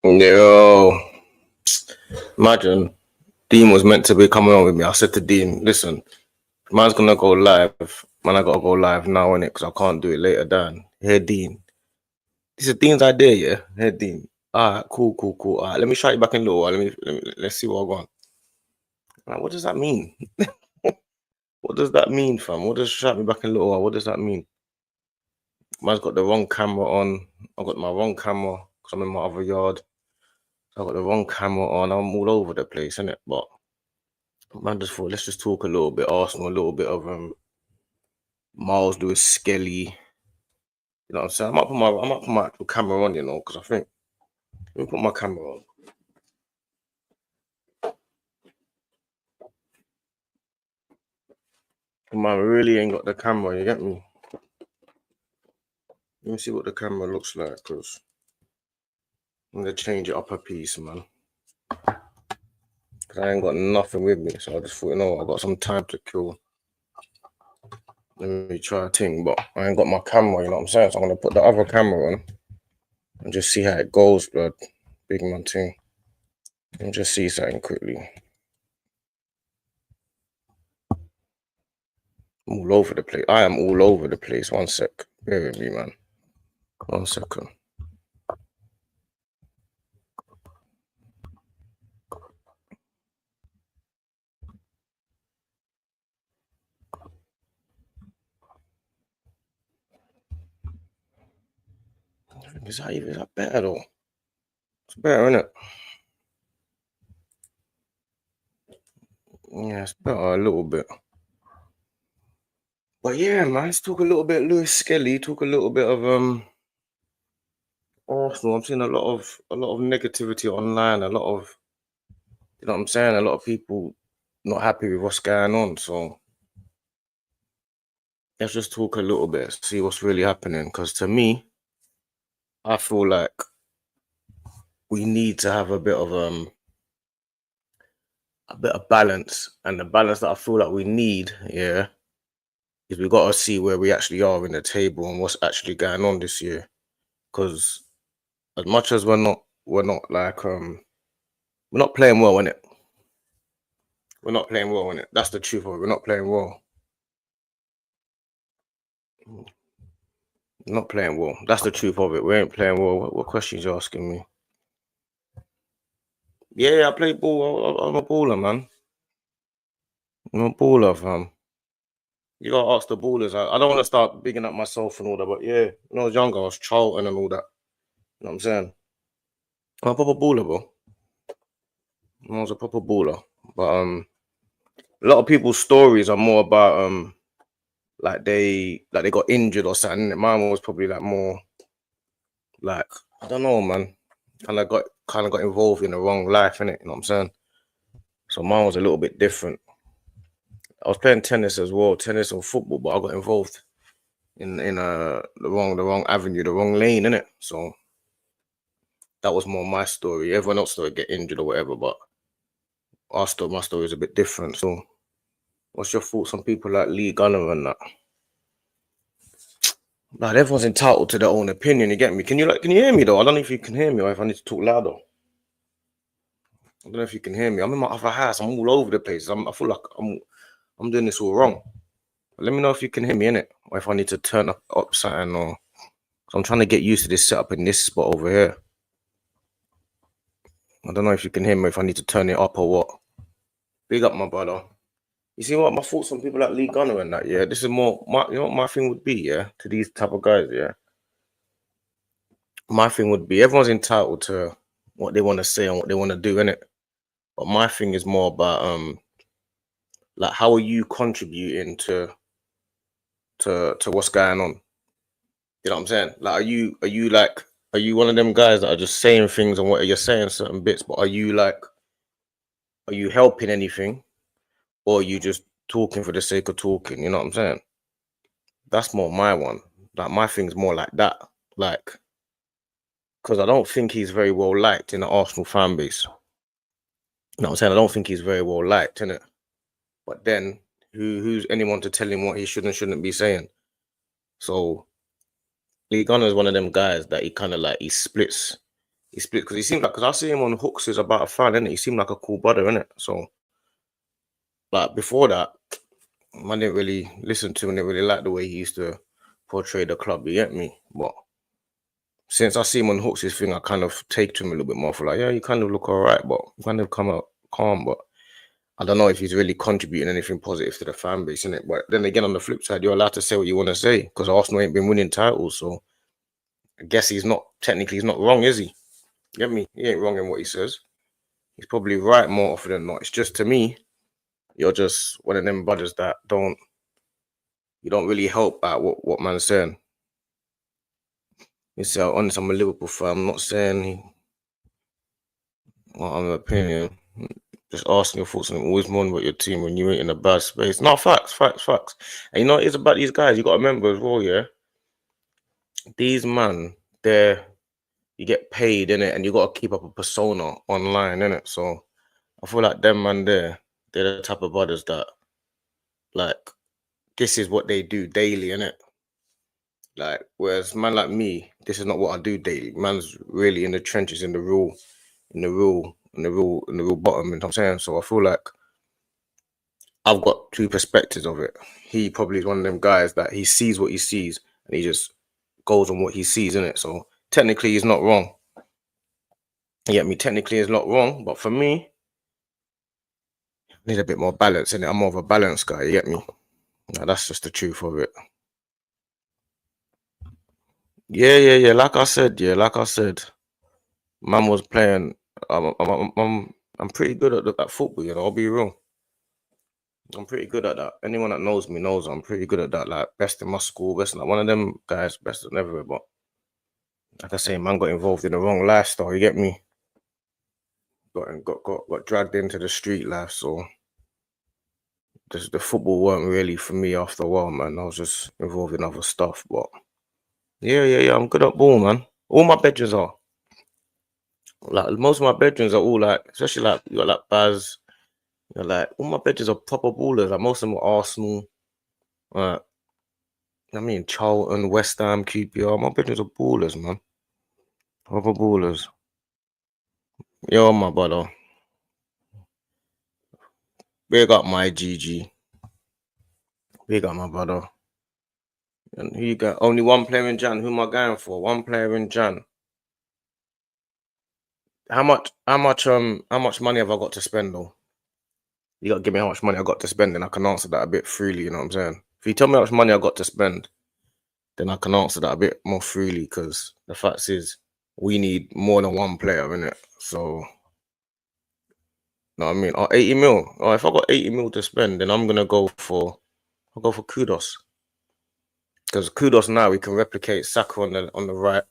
Yo, imagine Dean was meant to be coming on with me. I said to Dean, listen, man's gonna go live. Man, I gotta go live now, innit? Because I can't do it later, Dan. Hey, Dean. This is Dean's idea, yeah? Hey, Dean. Alright, cool. Alright, let me shout you back in a little while. Let's see what I want. Like, what does that mean? What does that mean, fam? What does shout me back in a little while? What does that mean? Man's got the wrong camera on. I've got my wrong camera because I'm in my other yard. I've got the wrong camera on. I'm all over the place, innit? But man just thought, let's just talk a little bit Arsenal, a little bit of Miles Lewis Skelly. You know what I'm saying? I might put my actual camera on, you know, because I think let me put my camera on. Man really ain't got the camera, you get me? Let me see what the camera looks like, because I'm gonna change it up a piece, man. Because I ain't got nothing with me, so I just thought, you know, I got some time to kill. Let me try a thing, but I ain't got my camera, you know what I'm saying? So I'm gonna put the other camera on and just see how it goes, blood. Big man thing. Let me just see something quickly. I'm all over the place. I am all over the place. One sec. Bear with me, man. 1 second. Is that better though? It's better, isn't it? Yeah, it's better a little bit. But yeah, man, let's talk a little bit Lewis Skelly, talk a little bit of Arsenal. I'm seeing a lot of negativity online, a lot of, you know what I'm saying, a lot of people not happy with what's going on. So let's just talk a little bit, see what's really happening. Because to me, I feel like we need to have a bit of balance, and the balance that I feel like we need, yeah, is we got to see where we actually are in the table and what's actually going on this year. Because as much as we're not like we're not playing well in it. We're not playing well in it. That's the truth of it. We're not playing well. We're not playing well. That's the truth of it. We ain't playing well. What questions you asking me? Yeah, I play ball. I'm a baller, man. I'm a baller, fam. You gotta ask the ballers. I don't want to start bigging up myself and all that, but yeah, when I was younger, I was Charlton and all that. You know what I'm saying? I'm a proper baller, bro. I was a proper baller. But a lot of people's stories are more about like they got injured or something. Mine was probably like more like, I don't know, man. Kind of got involved in the wrong life, innit? You know what I'm saying? So mine was a little bit different. I was playing tennis as well, tennis and football, but I got involved in the wrong avenue, the wrong lane, innit? So that was more my story. Everyone else started get injured or whatever, but my story is a bit different. So what's your thoughts on people like Lee Gunner and that? Like, everyone's entitled to their own opinion, you get me? Can you hear me though? I don't know if you can hear me or if I need to talk louder. I don't know if you can hear me. I'm in my other house. I'm all over the place. I feel like I'm doing this all wrong. But let me know if you can hear me, innit? Or if I need to turn up something, or so I'm trying to get used to this setup in this spot over here. I don't know if you can hear me, if I need to turn it up or what. Big up, my brother. You see what my thoughts on people like Lee Gunner and that, yeah? This is more you know what my thing would be, yeah, to these type of guys, yeah. My thing would be, everyone's entitled to what they want to say and what they want to do, innit? But my thing is more about like, how are you contributing to what's going on? You know what I'm saying? Like, are you one of them guys that are just saying things and what you're saying certain bits, but are you helping anything, or are you just talking for the sake of talking? You know what I'm saying? That's more my one. Like, my thing's more like that. Like, because I don't think he's very well liked in the Arsenal fan base. You know what I'm saying? I don't think he's very well liked, innit? But then who's anyone to tell him what he should and shouldn't be saying? So Lee Gunner is one of them guys that he kind of like he splits he split because he seemed like, because I see him on Hooks is about a fan, innit? He seemed like a cool brother, innit? So like before that, I didn't really listen to him. I didn't really like the way he used to portray the club. You get me? But since I see him on Hooks, his thing, I kind of take to him a little bit more for like, yeah, you kind of look all right, but you kind of come out calm. But I don't know if he's really contributing anything positive to the fan base, innit? But then again, on the flip side, you're allowed to say what you want to say because Arsenal ain't been winning titles. So I guess he's not wrong, is he? Get me? He ain't wrong in what he says. He's probably right more often than not. It's just, to me, you're just one of them brothers that you don't really help at what man's saying. You see, honest, I'm a Liverpool fan. I'm not saying I'm an opinion. Just asking your thoughts, and always mourn about your team when you ain't in a bad space. No, facts. And you know what it is about these guys? You got to remember as well, yeah? These man, you get paid, innit? And you got to keep up a persona online, innit? So I feel like them man they're the type of brothers that, like, this is what they do daily, innit? Like, whereas man like me, this is not what I do daily. Man's really in the trenches, in the real bottom, you know what I'm saying? So I feel like I've got two perspectives of it. He probably is one of them guys that he sees what he sees and he just goes on what he sees, innit? So technically he's not wrong. You get me? Technically he's not wrong, but for me, I need a bit more balance, innit? I'm more of a balanced guy, you get me? Now, that's just the truth of it. Yeah. Like I said, man was playing. I'm pretty good at football, you know. I'll be real. I'm pretty good at that. Anyone that knows me knows I'm pretty good at that. Like, best in my school, best like one of them guys, best than ever. But like I say, man got involved in the wrong lifestyle. You get me? Got dragged into the street life. So the football weren't really for me after a while, man. I was just involved in other stuff. But yeah. I'm good at ball, man. All my bedrooms are. Like, most of my bedrooms are all like, especially like you got like Baz. You know, like, all my bedrooms are proper ballers. Like, most of them are Arsenal. I mean, Charlton, West Ham, QPR. My bedrooms are ballers, man. Proper ballers. Yo, my brother. Big up my GG. Big up my brother. And who you got? Only one player in Jan. Who am I going for? One player in Jan. How much money have I got to spend though? You gotta give me how much money I got to spend, and I can answer that a bit freely, you know what I'm saying? If you tell me how much money I got to spend, then I can answer that a bit more freely, because the fact is we need more than one player, innit? So, know what I mean? 80 mil. If I got 80 mil to spend, then I'll go for Kudos. Because Kudos now, we can replicate Saka on the right.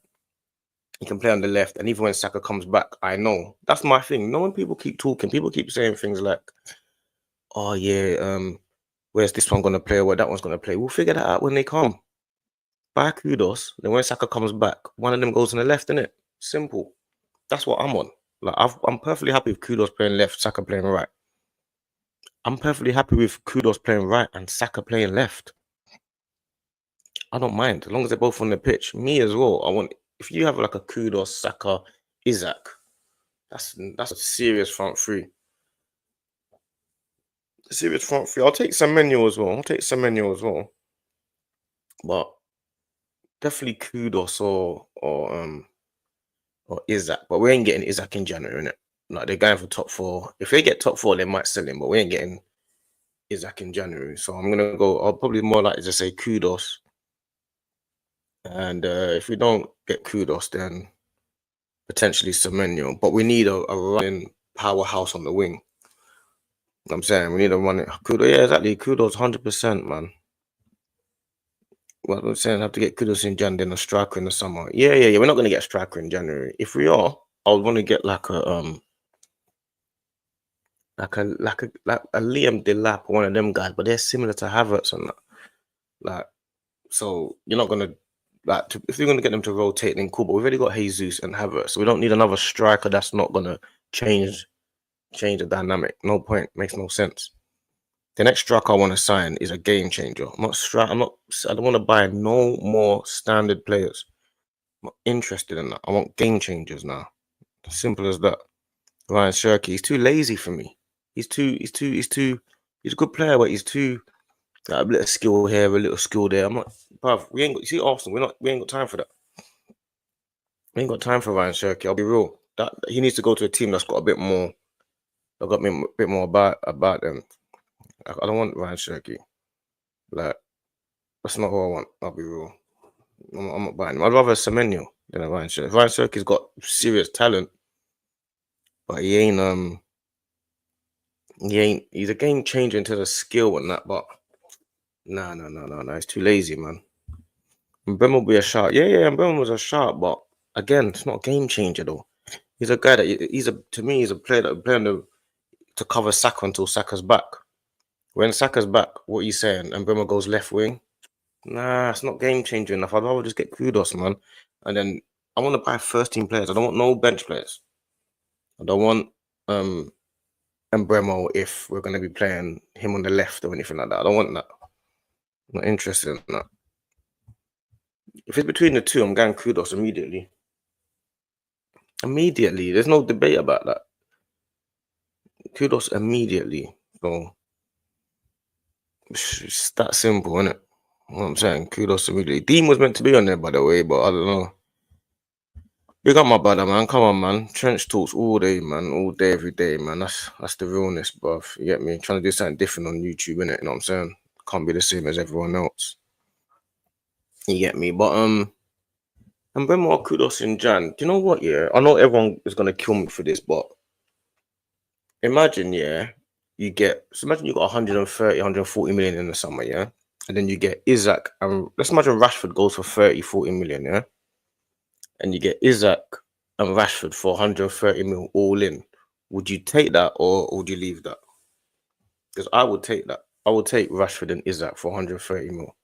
He can play on the left, and even when Saka comes back, I know. That's my thing. When people keep talking, people keep saying things like, oh yeah, where's this one gonna play, or where that one's gonna play? We'll figure that out when they come. Buy Kudos, then when Saka comes back, one of them goes on the left, innit? Simple. That's what I'm on. Like, I'm perfectly happy with Kudos playing left, Saka playing right. I'm perfectly happy with Kudos playing right and Saka playing left. I don't mind, as long as they're both on the pitch. Me as well. If you have like a Kudos, Saka, Isaac, that's a serious front three. I'll take Semenyo as well. But definitely Kudos or Isaac. But we ain't getting Isaac in January, innit? Like, they're going for top 4. If they get top 4, they might sell him, but we ain't getting Isaac in January. So I'll probably more likely to say Kudos. And if we don't get Kudos, then potentially Semenyo. But we need a running powerhouse on the wing. I'm saying we need a running Kudos. Yeah, exactly. Kudos 100%, man. Well, I'm saying I have to get Kudos in January, then a striker in the summer. Yeah. We're not gonna get a striker in January. If we are, I would want to get like a Liam Delap, one of them guys, but they're similar to Havertz and that. Like, so you're not gonna if you're gonna get them to rotate, then cool. But we've already got Jesus and Havertz, so we don't need another striker that's not gonna change the dynamic. No point, makes no sense. The next striker I want to sign is a game changer. I don't want to buy no more standard players. I'm not interested in that. I want game changers now. Simple as that. Ryan Shirky, he's too lazy for me. He's he's a good player, but he's too like, a little skill here, a little skill there. I'm not, bruv, we ain't got, you see Arsenal, we ain't got time for that. We ain't got time for Ryan Shirky. I'll be real. That he needs to go to a team that's got a bit more, that got me a bit more about them. I don't want Ryan Shirky. Like, that's not who I want. I'll be real. I'm not buying him. I'd rather Semenyo than a Ryan Shirky. Ryan Shirky's got serious talent, but he's a game changer into the skill and that, but no, he's too lazy, man. Mbemo will be a shot. Yeah, Mbemo was a shot, but again, it's not a game changer though. He's a guy that to me, he's a player that will play to cover Saka until Saka's back. When Saka's back, what are you saying? Mbemo goes left wing. Nah, it's not game changer enough. I'd rather just get kudos, man. And then I want to buy first team players. I don't want no bench players. I don't want Mbemo if we're gonna be playing him on the left or anything like that. I don't want that. I'm not interested in that. If it's between the two, I'm going kudos immediately. Immediately. There's no debate about that. Kudos immediately. So it's that simple, isn't it? You know what I'm saying? Kudos immediately. Dean was meant to be on there, by the way, but I don't know. Big up my brother, man. Come on, man. Trench talks all day, man. All day, every day, man. That's the realness, bruv. You get me? Trying to do something different on YouTube, innit? You know what I'm saying? Can't be the same as everyone else. You get me? But and when more kudos in Jan, do you know what? Yeah, I know everyone is gonna kill me for this, but imagine, yeah, imagine you got 130, 140 million in the summer, yeah, and then you get Isaac, and let's imagine Rashford goes for 30, 40 million, yeah, and you get Isaac and Rashford for 130 mil all in. Would you take that or would you leave that? Because I would take that. I would take Rashford and Isaac for 130 mil.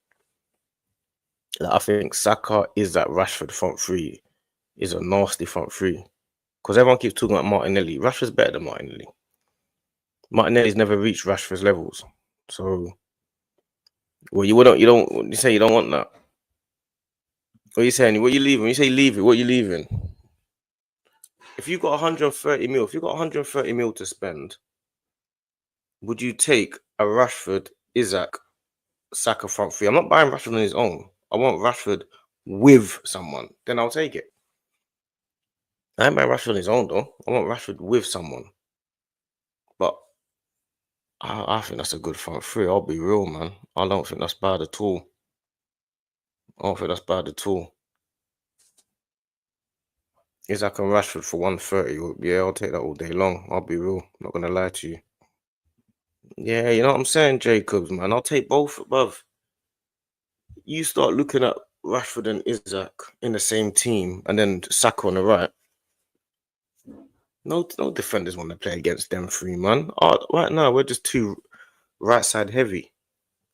Like, I think Saka, Isaac, Rashford front three is a nasty front three. Because everyone keeps talking about Martinelli. Rashford's better than Martinelli. Martinelli's never reached Rashford's levels. So, well, you say you don't want that. What are you saying? What are you leaving? When you say leave it, what are you leaving? If you got 130 mil, to spend, would you take a Rashford, Isaac, Saka front three? I'm not buying Rashford on his own. I want Rashford with someone. Then I'll take it. I ain't buying Rashford on his own though. I want Rashford with someone. But I think that's a good front three. I'll be real, man. I don't think that's bad at all. Isaac and Rashford for 130. Yeah, I'll take that all day long. I'll be real. Not gonna lie to you. Yeah, you know what I'm saying, Jacobs, man. I'll take both above. You start looking at Rashford and Isaac in the same team, and then Saka on the right. No defenders want to play against them three, man. Right now, we're just too right side heavy.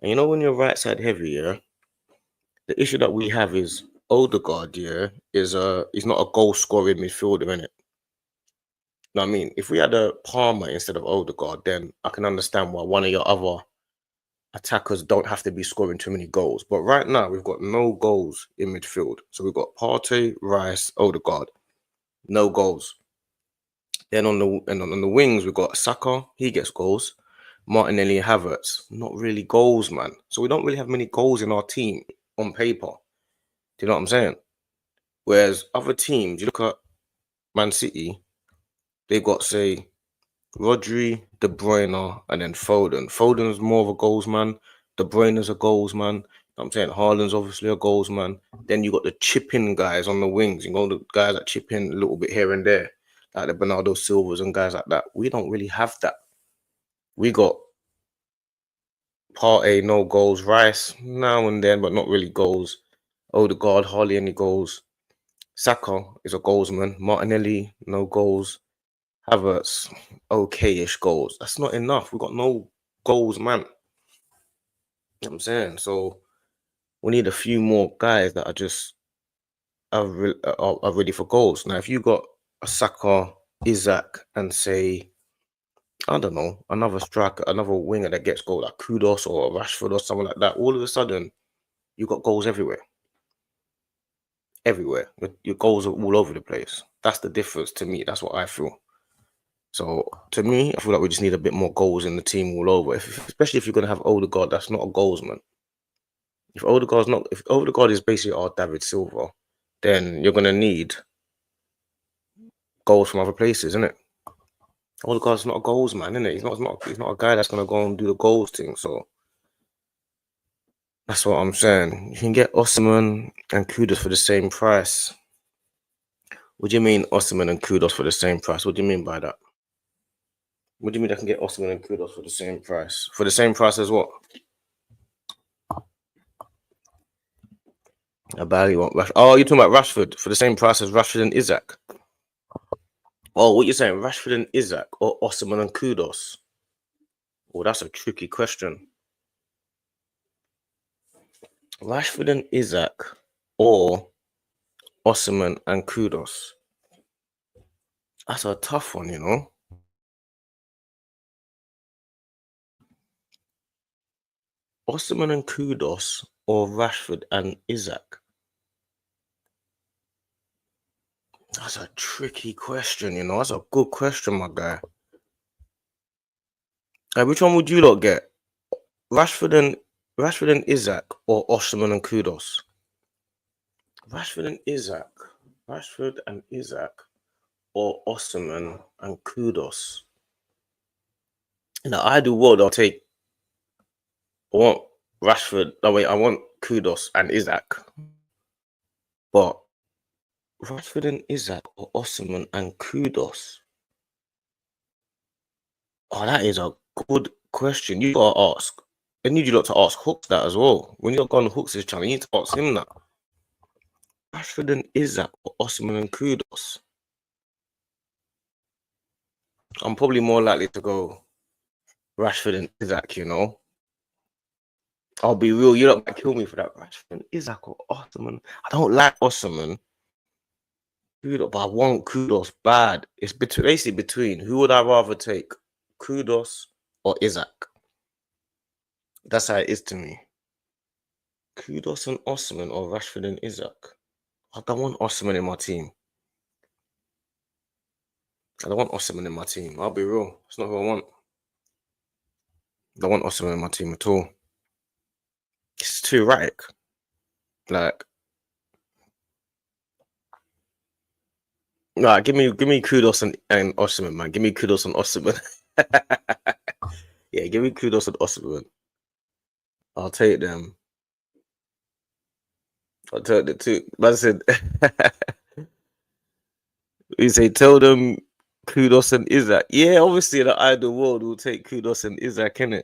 And you know when you're right side heavy, yeah, the issue that we have is Odegaard, yeah, he's not a goal scoring midfielder, innit? Know what I mean? If we had a Palmer instead of Odegaard, then I can understand why one of your other attackers don't have to be scoring too many goals. But right now, we've got no goals in midfield. So we've got Partey, Rice, Odegaard, no goals. Then on the wings, we've got Saka, he gets goals. Martinelli, Havertz, not really goals, man. So we don't really have many goals in our team on paper. Do you know what I'm saying? Whereas other teams, you look at Man City, they've got, say, Rodri, De Bruyne, and then Foden. Foden's more of a goals man. De Bruyne's a goals man. You know what I'm saying? Haaland's obviously a goals man. Then you got the chip-in guys on the wings. You know, the guys that chip in a little bit here and there, like the Bernardo Silvas and guys like that. We don't really have that. We got Partey, no goals. Rice, now and then, but not really goals. Odegaard, hardly any goals. Saka is a goalsman. Martinelli, no goals. Havertz, okay-ish goals. That's not enough. We've got no goals, man. You know what I'm saying? So we need a few more guys that are just are ready for goals. Now, if you got a Saka, Isaac, and say, I don't know, another striker, another winger that gets goal, like Kudos or Rashford or something like that, all of a sudden, you got goals everywhere. Everywhere. Your goals are all over the place. That's the difference to me. That's what I feel. So to me, I feel like we just need a bit more goals in the team all over. Especially if you're gonna have Odegaard, that's not a goals man. If Odegaard is basically our David Silva, then you're gonna need goals from other places, isn't it? Odegaard's not a goals man, isn't it? He's not a guy that's gonna go and do the goals thing. So that's what I'm saying. You can get Osimhen and Kudus for the same price. What do you mean Osimhen and Kudus for the same price? What do you mean by that? What do you mean I can get Osimhen and Kudus for the same price? For the same price as what? About you want Rashford? Oh, you're talking about Rashford for the same price as Rashford and Isaac. Oh, what you're saying, Rashford and Isaac or Osimhen and Kudus? Oh, that's a tricky question. Rashford and Isaac or Osimhen and Kudus? That's a tough one, you know. Osimhen and Kudus or Rashford and Isaac? That's a tricky question, you know. That's a good question, my guy. Which one would you lot get? Rashford and Isaac or Osimhen and Kudus? Rashford and Isaac or Osimhen and Kudus. In the ideal world, I want Rashford. No, wait, I want Kudus and Isaac. But Rashford and Isaac or Osimhen and Kudus? Oh, that is a good question. You gotta ask. I need you lot to ask Hooks that as well. When you're going Hooks' channel, you need to ask him that. Rashford and Isaac or Osimhen and Kudus? I'm probably more likely to go Rashford and Isaac, you know. I'll be real, you don't kill me for that. Rashford and Isaac or Osimhen. I don't like Osimhen. But I want Kudus bad. It's basically between who would I rather take, Kudus or Isaac? That's how it is to me. Kudus and Osimhen or Rashford and Isaac? I don't want Osimhen in my team. I don't want Osimhen in my team. I'll be real. It's not who I want. I don't want Osimhen in my team at all. It's too erratic. Like, nah, give me Kudus and Osimhen, man. Give me Kudus and Osimhen. Yeah, give me Kudus and Osimhen. I'll take them. I'll take the two. Man said, you say tell them Kudus and Isaac. Yeah, obviously in the ideal world we'll take Kudus and Isaac, innit?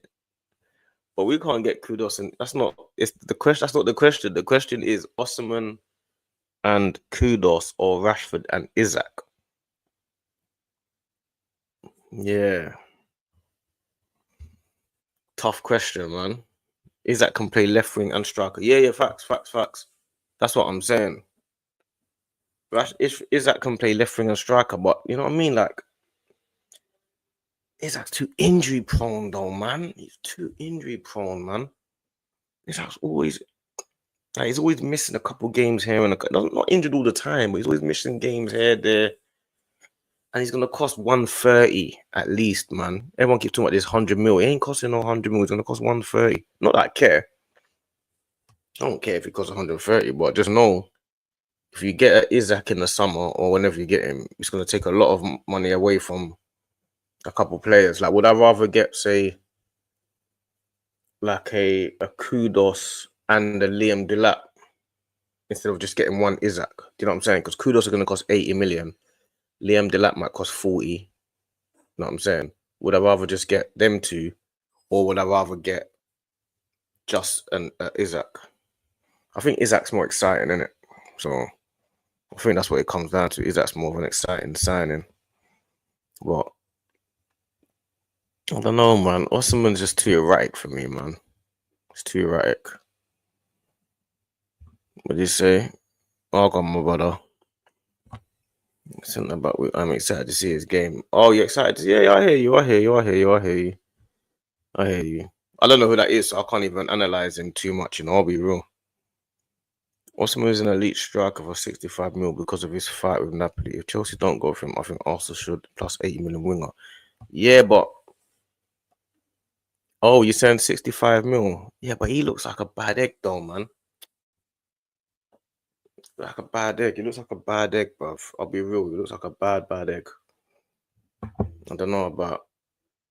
But we can't get Kudus and it's not the question. That's not the question. The question is Osimhen and Kudus or Rashford and Isaac. Yeah. Tough question, man. Isaac can play left wing and striker. Yeah, facts. That's what I'm saying. Isaac can play left wing and striker, but you know what I mean? Like, Isaac's too injury prone, though, man. He's too injury prone, man. Isaac's always, like, he's always missing a couple games here and not injured all the time, but he's always missing games here, there. And he's gonna cost 130 at least, man. Everyone keeps talking about this 100 mil. It ain't costing no 100 mil. It's gonna cost 130. Not that I care. I don't care if it costs 130, but just know if you get Isaac in the summer or whenever you get him, it's gonna take a lot of money away from a couple players. Like, would I rather get, say, like a Kudus and a Liam Delap instead of just getting one Isaac? Do you know what I'm saying? Because Kudus are gonna cost 80 million. Liam Delap might cost 40. You know what I'm saying? Would I rather just get them two, or would I rather get just an Isaac? I think Isaac's more exciting, isn't it? So I think that's what it comes down to. Isaac's more of an exciting signing. But I don't know, man. Osimhen's just too erratic for me, man. It's too erratic. What do you say? Oh, God, my brother. Something about I'm excited to see his game. Oh, you're excited? Yeah, I hear you. I hear you. I don't know who that is, so I can't even analyze him too much. You know, I'll be real. Osimhen is an elite striker for 65 mil because of his fight with Napoli. If Chelsea don't go for him, I think Arsenal should, plus 80 million winger. Yeah, but oh, you're saying 65 mil? Yeah, but he looks like a bad egg though, man. Like a bad egg. He looks like a bad egg, bruv. I'll be real. He looks like a bad egg. I don't know about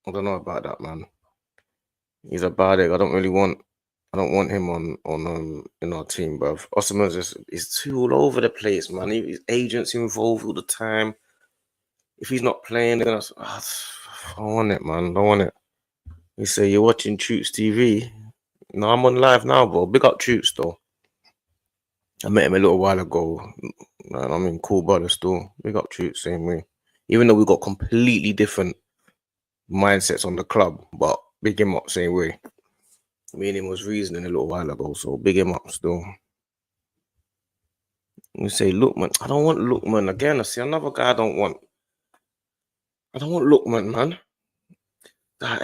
that, man. He's a bad egg. I don't want him on in our team, bruv. Osimhen's just he's too all over the place, man. His agents involved all the time. If he's not playing, then I don't want it, man. I don't want it. You say you're watching Troops TV. No, I'm on live now, bro. Big up Troops, though. I met him a little while ago. Man, I mean, cool brother still. Big up Troops, same way. Even though we got completely different mindsets on the club, but big him up, same way. Me and him was reasoning a little while ago, so big him up still. You say Lookman. I don't want Lookman again. I see another guy I don't want. I don't want Lookman, man. Like,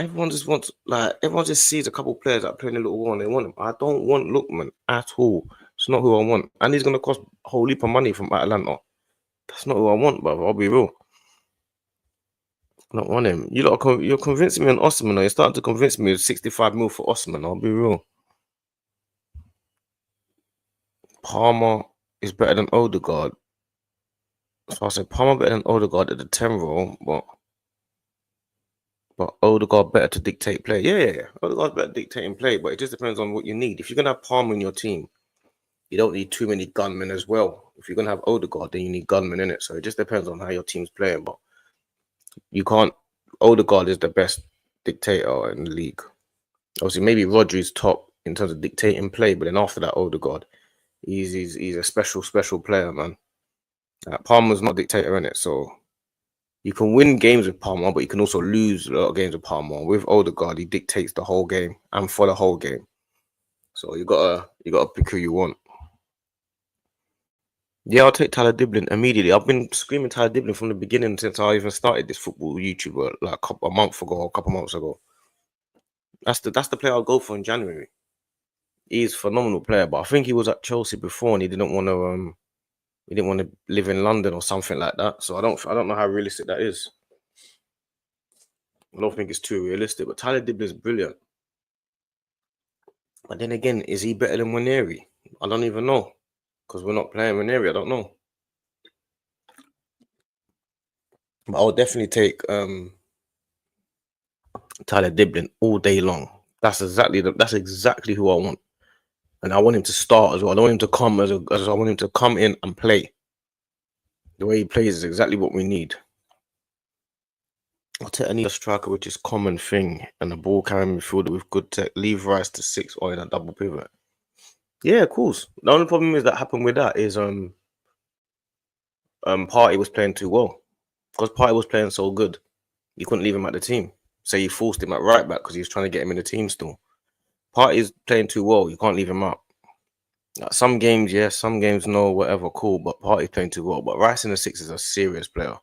everyone just sees a couple players that are playing a little one, they want him. I don't want Lookman at all. It's not who I want. And he's gonna cost a whole heap of money from Atlanta. That's not who I want, brother. I'll be real. I don't want him. You're convincing me on Osimhen. You're starting to convince me with 65 mil for Osimhen. I'll be real. Palmer is better than Odegaard. So I said Palmer better than Odegaard at the 10 role, but Odegaard better to dictate play. Yeah. Odegaard's better dictating play, but it just depends on what you need. If you're gonna have Palmer in your team, you don't need too many gunmen as well. If you're gonna have Odegaard, then you need gunmen in it. So it just depends on how your team's playing. But you can't. Odegaard is the best dictator in the league. Obviously, maybe Rodri's top in terms of dictating play, but then after that, Odegaard, he's a special player, man. Palmer's not a dictator in it, so you can win games with Palmer, but you can also lose a lot of games with Palmer. With Odegaard, he dictates the whole game and for the whole game. So you gotta pick who you want. Yeah, I'll take Tyler Diblin immediately. I've been screaming Tyler Diblin from the beginning since I even started this football YouTuber like a month ago or a couple months ago. That's the player I'll go for in January. He's a phenomenal player, but I think he was at Chelsea before and he didn't want to live in London or something like that. So I don't know how realistic that is. I don't think it's too realistic. But Tyler Diblin's brilliant. But then again, is he better than Waneri? I don't even know because we're not playing Waneri. I don't know. But I'll definitely take Tyler Diblin all day long. That's exactly who I want, and I want him to start as well. I don't want him to come as I want him to come in and play. The way he plays is exactly what we need. I'll take any striker which is common thing and a ball carrying midfielder with good tech. Leave Rice to 6 or in a double pivot. Yeah, of course. The only problem is that happened with that is Partey was playing too well. Because Partey was playing so good, you couldn't leave him at the team. So you forced him at right back because he was trying to get him in the team still. Partey's playing too well. You can't leave him out. Some games, yes. Some games, no. Whatever, cool. But Partey's playing too well. But Rice in the 6 is a serious player.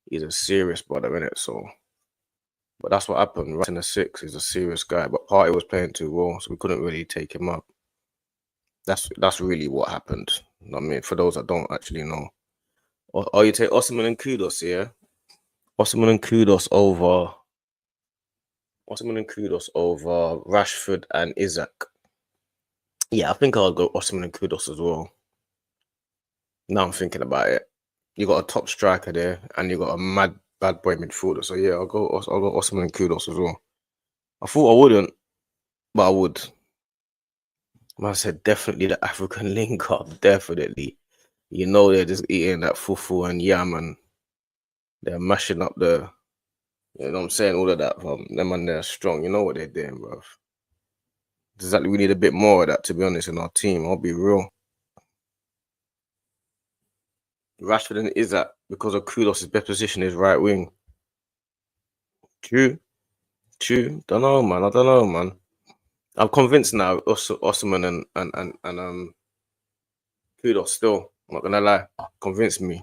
He's a serious brother, innit? So, but that's what happened. Rice in the 6 is a serious guy. But Partey was playing too well, so we couldn't really take him up. That's really what happened. I mean, for those that don't actually know. Oh, you take Osimhen and Kudos, yeah? Osimhen and Kudos over Rashford and Isaac. Yeah, I think I'll go Osimhen and Kudos as well. Now I'm thinking about it. You got a top striker there, and you got a mad bad boy midfielder. So yeah, I'll go Osimhen and Kudos as well. I thought I wouldn't, but I would. I said definitely the African link up, definitely. You know they're just eating that fufu and yam and they're mashing up the, you know what I'm saying, all of that from them and they're strong. You know what they're doing, bro. Exactly, we need a bit more of that, to be honest, in our team. I'll be real. Rashford and Isaac, because of Kudos' best position is right wing. True. Don't know, man. I don't know, man. I'm convinced now. Osimhen and Kudos still. I'm not gonna lie. Convinced me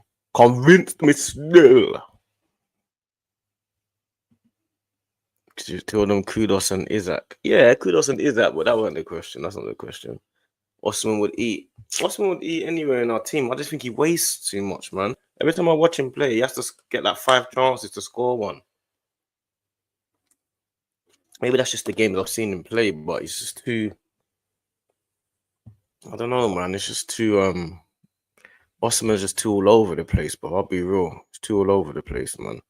still. Two of them, Kudos and Isaac. Yeah, Kudos and Isaac, but that wasn't the question. That's not the question. Osman would eat. Osman would eat anywhere in our team. I just think he wastes too much, man. Every time I watch him play, he has to get like 5 chances to score one. Maybe that's just the games I've seen him play, but it's just too. I don't know, man. It's just too. Osman's just too all over the place, but I'll be real. It's too all over the place, man.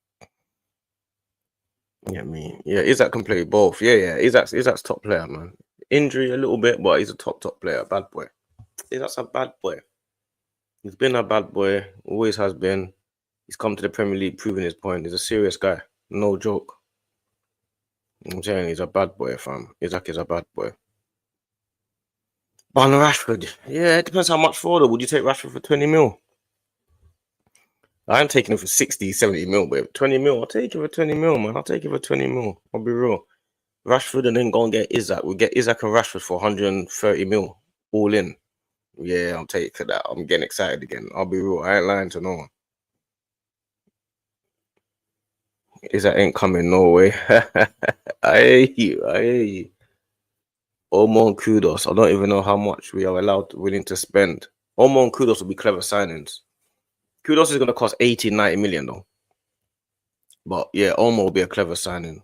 Yeah, me. Yeah, Isaac can play both. Yeah. Isaac's top player, man. Injury a little bit, but he's a top player. Bad boy. Isaac's a bad boy. He's been a bad boy. Always has been. He's come to the Premier League proving his point. He's a serious guy. No joke. I'm saying he's a bad boy, fam. Isaac is a bad boy. But on Rashford, yeah, it depends how much for though. Would you take Rashford for 20 mil? I'm taking him for 60, 70 mil, but 20 mil, I'll take it for 20 mil, man. I'll take it for 20 mil. I'll be real. Rashford and then go and get Isaac. We'll get Isaac and Rashford for 130 mil. All in. Yeah, I'll take that. I'm getting excited again. I'll be real. I ain't lying to no one. Isaac ain't coming no way. I hear you. Omon Kudos. I don't even know how much we are willing to spend. Omon Kudos will be clever signings. Kudos is going to cost 80, 90 million though. But yeah, Omo will be a clever signing.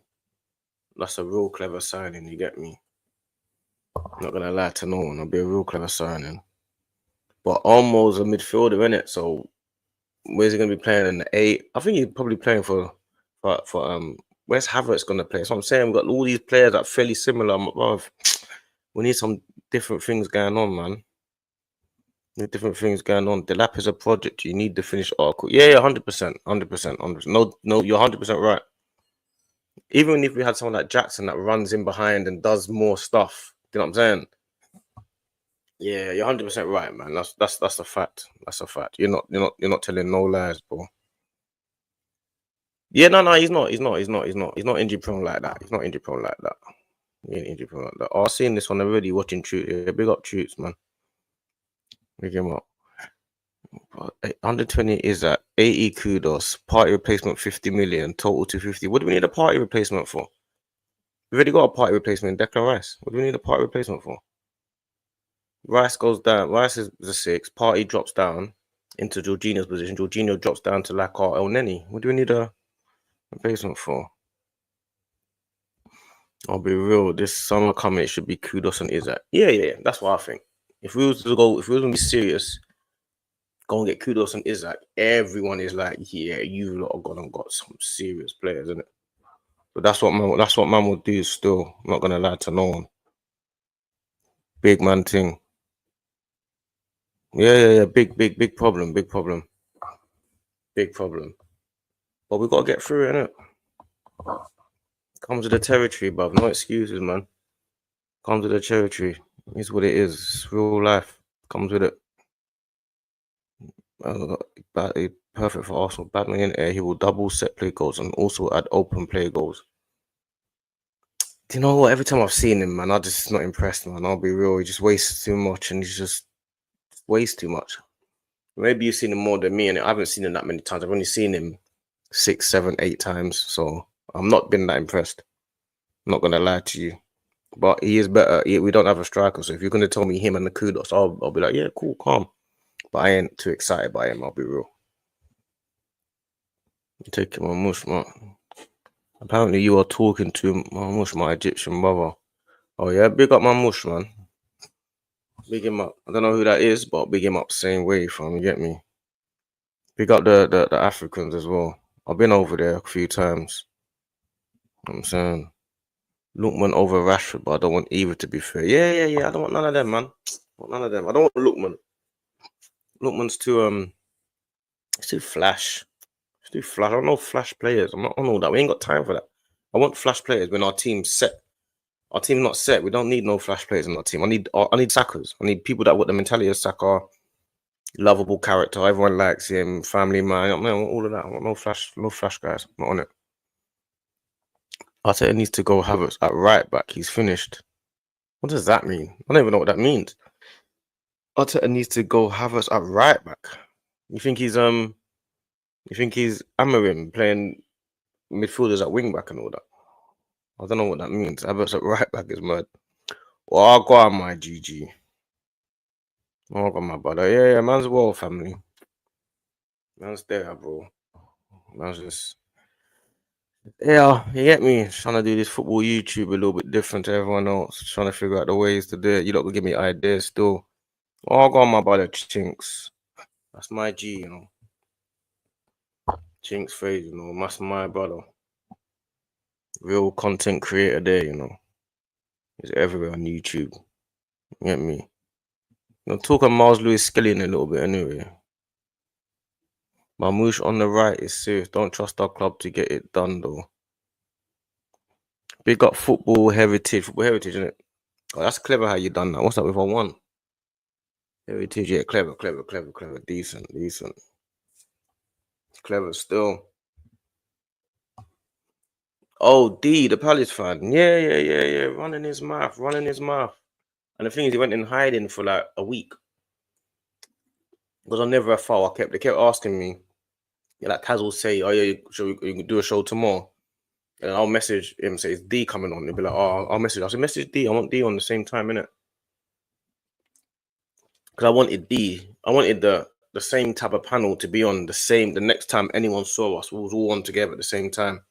That's a real clever signing, you get me? I'm not going to lie to no one. It'll be a real clever signing. But Omo's a midfielder, innit? So where's he going to be playing in the 8? I think he's probably playing for where's Havertz going to play? So I'm saying we've got all these players that are fairly similar. We need some different things going on, man. Different things going on. The lap is a project. You need the finished article. Yeah, 100%. No, you're 100% right. Even if we had someone like Jackson that runs in behind and does more stuff, you know what I'm saying? Yeah, you're 100% right, man. That's a fact. That's a fact. You're not telling no lies, bro. Yeah, no, he's not injury prone like that. He's not injury prone like that. He ain't injury prone like that. Oh, I've seen this one already. Watching Troots. Yeah, big up Troots, man. Big him up. 120 is at 80 kudos. Party replacement 50 million. Total 250. What do we need a party replacement for? We've already got a party replacement in Declan Rice. What do we need a party replacement for? Rice goes down. Rice is a 6. Party drops down into Jorginho's position. Jorginho drops down to Lakar El Neni. What do we need a replacement for? I'll be real. This summer coming, it should be Kudos and Isaac. Yeah. That's what I think. If we was going to be serious, go and get Kudos and Isaac. Everyone is like, yeah, you lot have gone and got some serious players, isn't it? But that's what man will do. Still, I'm not gonna lie to no one. Big man thing. Yeah. Big problem. Big problem. But we gotta get through it, innit? Comes with the territory, bruv. No excuses, man. Comes with the territory. It's what it is. It's real life. Comes with it. Perfect for Arsenal. Badman in air. He will double set play goals and also add open play goals. Do you know what? Every time I've seen him, man, I'm just not impressed, man. I'll be real. He just wastes too much and he's just wastes too much. Maybe you've seen him more than me, and I haven't seen him that many times. I've only seen him 6, 7, 8 times. So I'm not been that impressed. I'm not gonna lie to you. But he is better. We don't have a striker, so if you're gonna tell me him and the Kudos, I'll be like, yeah, cool, calm. But I ain't too excited by him. I'll be real. Take him on mush, man. Apparently, you are talking to my mush, my Egyptian brother. Oh yeah, big up my mush, man. Big him up. I don't know who that is, but big him up same way, fam. You get me? Big up the Africans as well. I've been over there a few times. You know what I'm saying. Lookman over Rashford, but I don't want either to be fair. Yeah. I don't want none of them, man. I don't want Lookman. Lookman's too it's too flash. It's too flash. I don't know flash players. I'm not on all that. We ain't got time for that. I want flash players when our team's set. Our team's not set. We don't need no flash players in our team. I need Sackers. I need people that got the mentality of Saka, lovable character. Everyone likes him. Family man. I want all of that. I want no flash guys. I'm not on it. Arteta needs to go Havertz at right back. He's finished. What does that mean? I don't even know what that means. Arteta needs to go Havertz at right back. You think he's Amarim playing midfielders at wing back and all that? I don't know what that means. Havertz at right back is mad. Well, I'll go on my GG. Oh, God, my brother. Yeah, yeah, man's well, family. Man's there, bro. Man's just, yeah, you get me? Trying to do this football YouTube a little bit different to everyone else. Trying to figure out the ways to do it. You lot will give me ideas still. Oh, God, my brother, Chinks. That's my G, you know. Chinks Phase, you know. That's my brother. Real content creator there, you know. He's everywhere on YouTube. You get me? Talk on Miles Lewis Skelly in a little bit anyway. Mamouche on the right is serious. Don't trust our club to get it done though. Big up football heritage. Football heritage, isn't it? Oh, that's clever how you done that. What's that with a one? Heritage, yeah, clever. Decent. Clever still. Oh, D, the Palace fan. Yeah. Running his mouth. And the thing is, he went in hiding for like a week. Because I never a foul. They kept asking me. Yeah, like Kaz will say, oh yeah, should we do a show tomorrow? And I'll message him, say, is D coming on? He'll be like, oh, I'll message. I said, message D. I want D on the same time, innit? Because I wanted D. I wanted the same type of panel to be on the next time anyone saw us. We was all on together at the same time.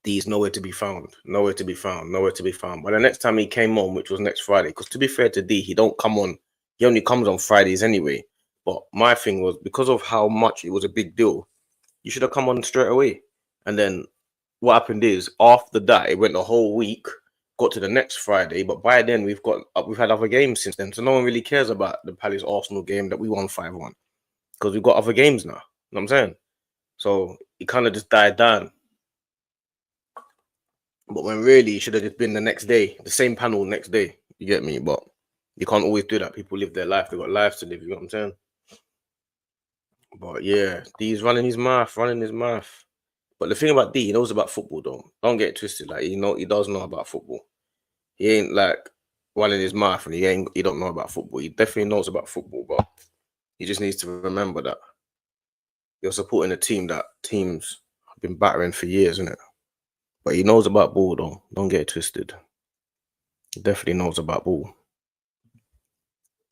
D's nowhere to be found. But the next time he came on, which was next Friday, because to be fair to D, he don't come on. He only comes on Fridays anyway. But my thing was, because of how much it was a big deal, you should have come on straight away. And then what happened is, after that, it went the whole week, got to the next Friday, but by then we've had other games since then, so no one really cares about the Palace Arsenal game that we won 5-1 because we've got other games now. You know what I'm saying? So it kind of just died down. But when really it should have just been the next day, the same panel next day. You get me? But you can't always do that. People live their life; they got lives to live. You know what I'm saying? But yeah, D's running his mouth. But the thing about D, he knows about football though. Don't get it twisted. Like he does know about football. He ain't like running his mouth and he don't know about football. He definitely knows about football, but he just needs to remember that you're supporting a team that teams have been battering for years, isn't it? But he knows about ball though. Don't get it twisted. He definitely knows about ball.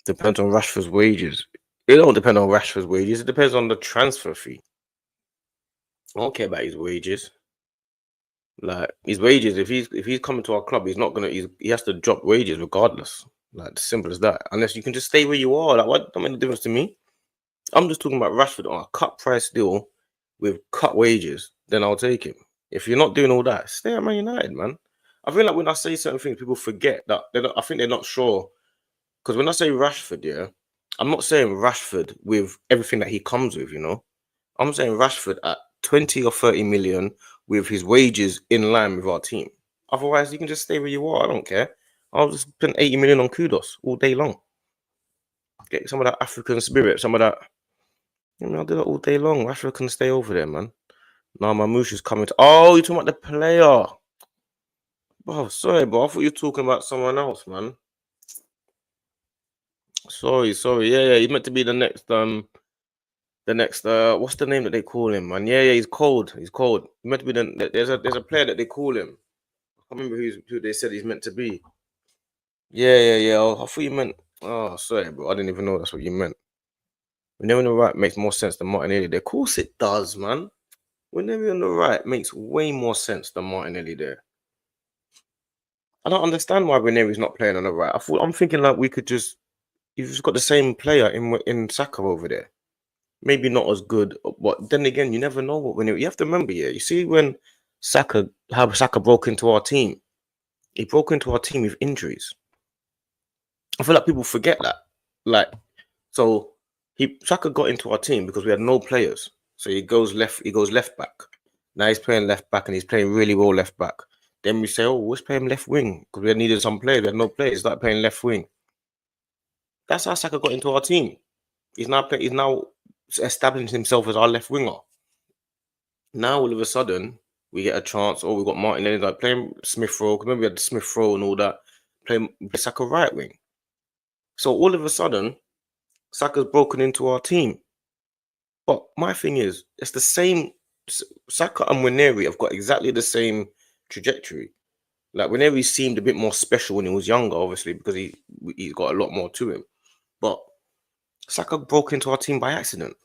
Depends on Rashford's wages. It don't depend on Rashford's wages. It depends on the transfer fee. I don't care about his wages. Like his wages, if he's coming to our club, he has to drop wages regardless. Like simple as that. Unless you can just stay where you are. Like what don't make a difference to me. I'm just talking about Rashford on a cut price deal with cut wages, then I'll take him. If you're not doing all that, stay at Man United, man. I feel like when I say certain things, people forget that I think they're not sure. Because when I say Rashford, yeah, I'm not saying Rashford with everything that he comes with, you know. I'm saying Rashford at 20 or 30 million with his wages in line with our team. Otherwise, you can just stay where you are. I don't care. I'll just spend 80 million on kudos all day long. Get some of that African spirit, some of that. I'll do that all day long. Rashford can stay over there, man. Now Mamouche is coming to. Oh, you're talking about the player. Oh, sorry, bro. I thought you were talking about someone else, man. Sorry. Yeah. He's meant to be the next. What's the name that they call him, man? Yeah. He's cold. He's meant to be there's a player that they call him. I can't remember who they said he's meant to be. Yeah. Oh, I thought you meant. Oh, sorry, bro. I didn't even know that's what you meant. Whenever on the right makes more sense than Martinelli. Of course it does, man. Whenever on the right makes way more sense than Martinelli there. I don't understand why Ranieri's not playing on the right. I'm thinking like you've just got the same player in Saka over there. Maybe not as good, but then again, you never know what Ranieri. You have to remember, yeah. You see when how Saka broke into our team. He broke into our team with injuries. I feel like people forget that. Like, so Saka got into our team because we had no players. So he goes left back. Now he's playing left back and he's playing really well left back. Then we say, oh, let's play him left wing because we needed some players. We had no players. Start playing left wing. That's how Saka got into our team. He's now establishing himself as our left winger. Now all of a sudden we get a chance. Oh, we got Martinelli like playing Smith Rowe. Remember we had Smith Rowe and all that. Playing Saka right wing. So all of a sudden, Saka's broken into our team. But my thing is, it's the same. Saka and Ranieri have got exactly the same trajectory. Like Ranieri seemed a bit more special when he was younger, obviously, because he's got a lot more to him. but Saka broke into our team by accident.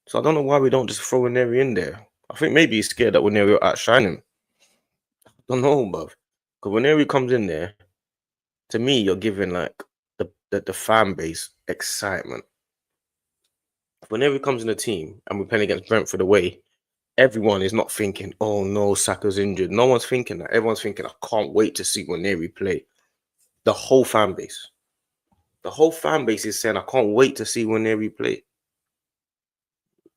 So I don't know why we don't just throw Waneri in there. I think maybe he's scared that Waneri will outshine him. I don't know, bruv. Because Waneri comes in there, to me, you're giving like the fan base excitement. Whenever he comes in the team and we're playing against Brentford away, everyone is not thinking, oh no, Saka's injured. No one's thinking that. Everyone's thinking, I can't wait to see Waneri play. The whole fan base. The whole fan base is saying, I can't wait to see Waneri play.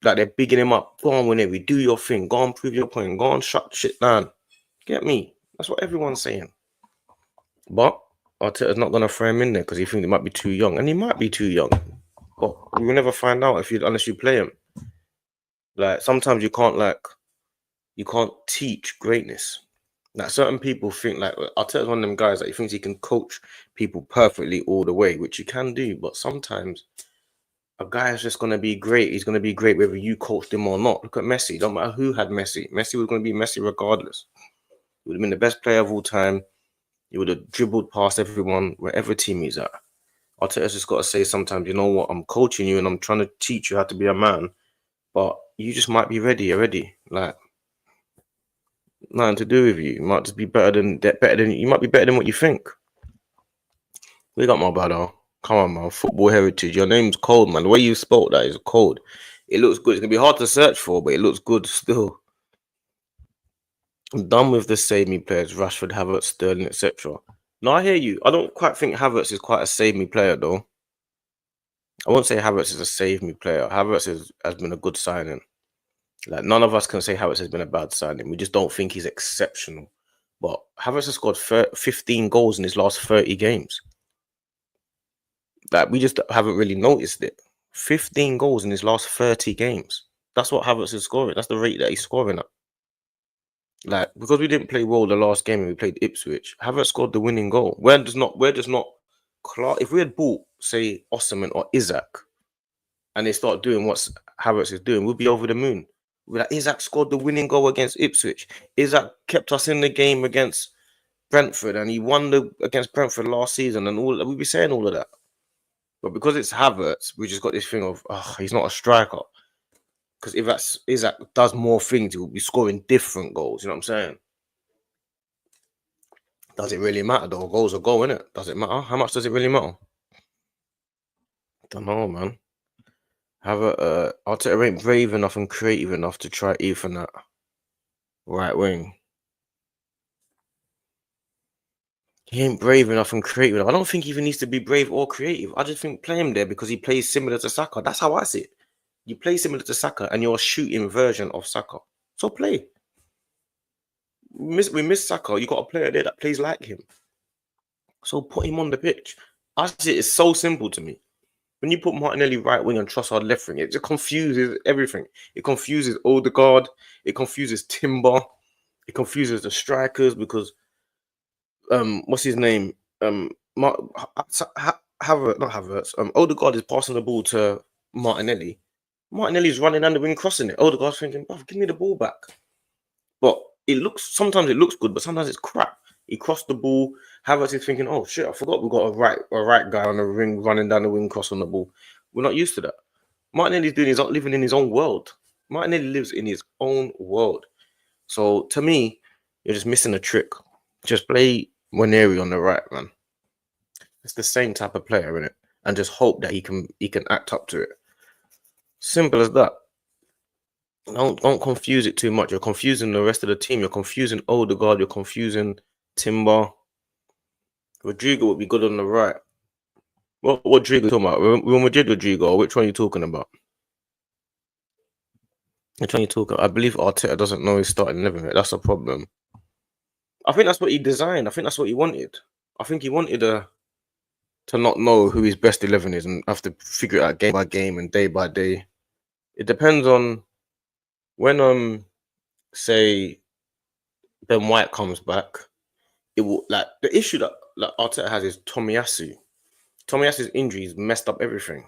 Like they're bigging him up. Go on, Waneri, do your thing. Go on, prove your point. Go on, shut shit down. Get me? That's what everyone's saying. But Arteta's not gonna throw him in there because he thinks he might be too young, and he might be too young. But we will never find out unless you play him. Like sometimes you can't teach greatness. Like certain people think like Arteta's one of them guys that he thinks he can coach people perfectly all the way, which you can do. But sometimes a guy is just gonna be great. He's gonna be great whether you coached him or not. Look at Messi. Don't matter who had Messi. Messi was gonna be Messi regardless. He would have been the best player of all time. He would have dribbled past everyone wherever team he's at. Arteta's just got to say sometimes, you know what, I'm coaching you and I'm trying to teach you how to be a man, but you just might be ready already. Like nothing to do with you. You might just be better than you might be better than what you think. We got my brother. Come on, man. Football heritage. Your name's cold, man. The way you spelled that is cold. It looks good. It's gonna be hard to search for, but it looks good still. I'm done with the save me players, Rashford, Havertz, Sterling, etc. No, I hear you. I don't quite think Havertz is quite a save me player though. I won't say Havertz is a save me player. Havertz has been a good signing. Like none of us can say Havertz has been a bad signing. We just don't think he's exceptional. But Havertz has scored 15 goals in his last 30 games. Like we just haven't really noticed it. 15 goals in his last 30 games. That's what Havertz is scoring. That's the rate that he's scoring at. Like because we didn't play well the last game and we played Ipswich, Havertz scored the winning goal. We're just not. If we had bought say Osimhen or Isaac, and they start doing what Havertz is doing, we'll be over the moon. We're like, Isaac scored the winning goal against Ipswich. Isaac kept us in the game against Brentford, and he won against Brentford last season, and all we'll be saying all of that. But because it's Havertz, we just got this thing of, oh, he's not a striker. Because if Isaac does more things, he will be scoring different goals. You know what I'm saying? Does it really matter though? Goals are goal, innit? Does it matter? How much does it really matter? Don't know, man. Arteta ain't brave enough and creative enough to try Ethan at right wing. He ain't brave enough and creative enough. I don't think he even needs to be brave or creative. I just think play him there because he plays similar to Saka. That's how I see it. You play similar to Saka and you're a shooting version of Saka. So play. We miss Saka. You got a player there that plays like him. So put him on the pitch. I see it's so simple to me. When you put Martinelli right wing and Trossard left wing, it just confuses everything. It confuses Odegaard. It confuses Timber. It confuses the strikers because what's his name? Havertz. Odegaard is passing the ball to Martinelli. Martinelli's running down the wing, crossing it. Odegaard's thinking, oh, give me the ball back. But sometimes it looks good, but sometimes it's crap. He crossed the ball. Havertz is thinking, oh shit, I forgot we got a right guy on the ring running down the wing, crossing the ball. We're not used to that. Martinelli's living in his own world. Martinelli lives in his own world. So to me, you're just missing a trick. Just play Waneri on the right, man. It's the same type of player, innit? And just hope that he can act up to it. Simple as that. Don't confuse it too much. You're confusing the rest of the team. You're confusing Odegaard. You're confusing Timber. Rodrigo would be good on the right. What Rodrigo talking about? Real Madrid Rodrigo, or which one are you talking about? Which one are you talking about? I believe Arteta doesn't know he's starting 11. That's a problem. I think that's what he designed. I think that's what he wanted. I think he wanted to not know who his best 11 is and have to figure it out game by game and day by day. It depends on when say Ben White comes back. It will like the issue that Arteta has is Tomiyasu. Tomiyasu's injuries messed up everything.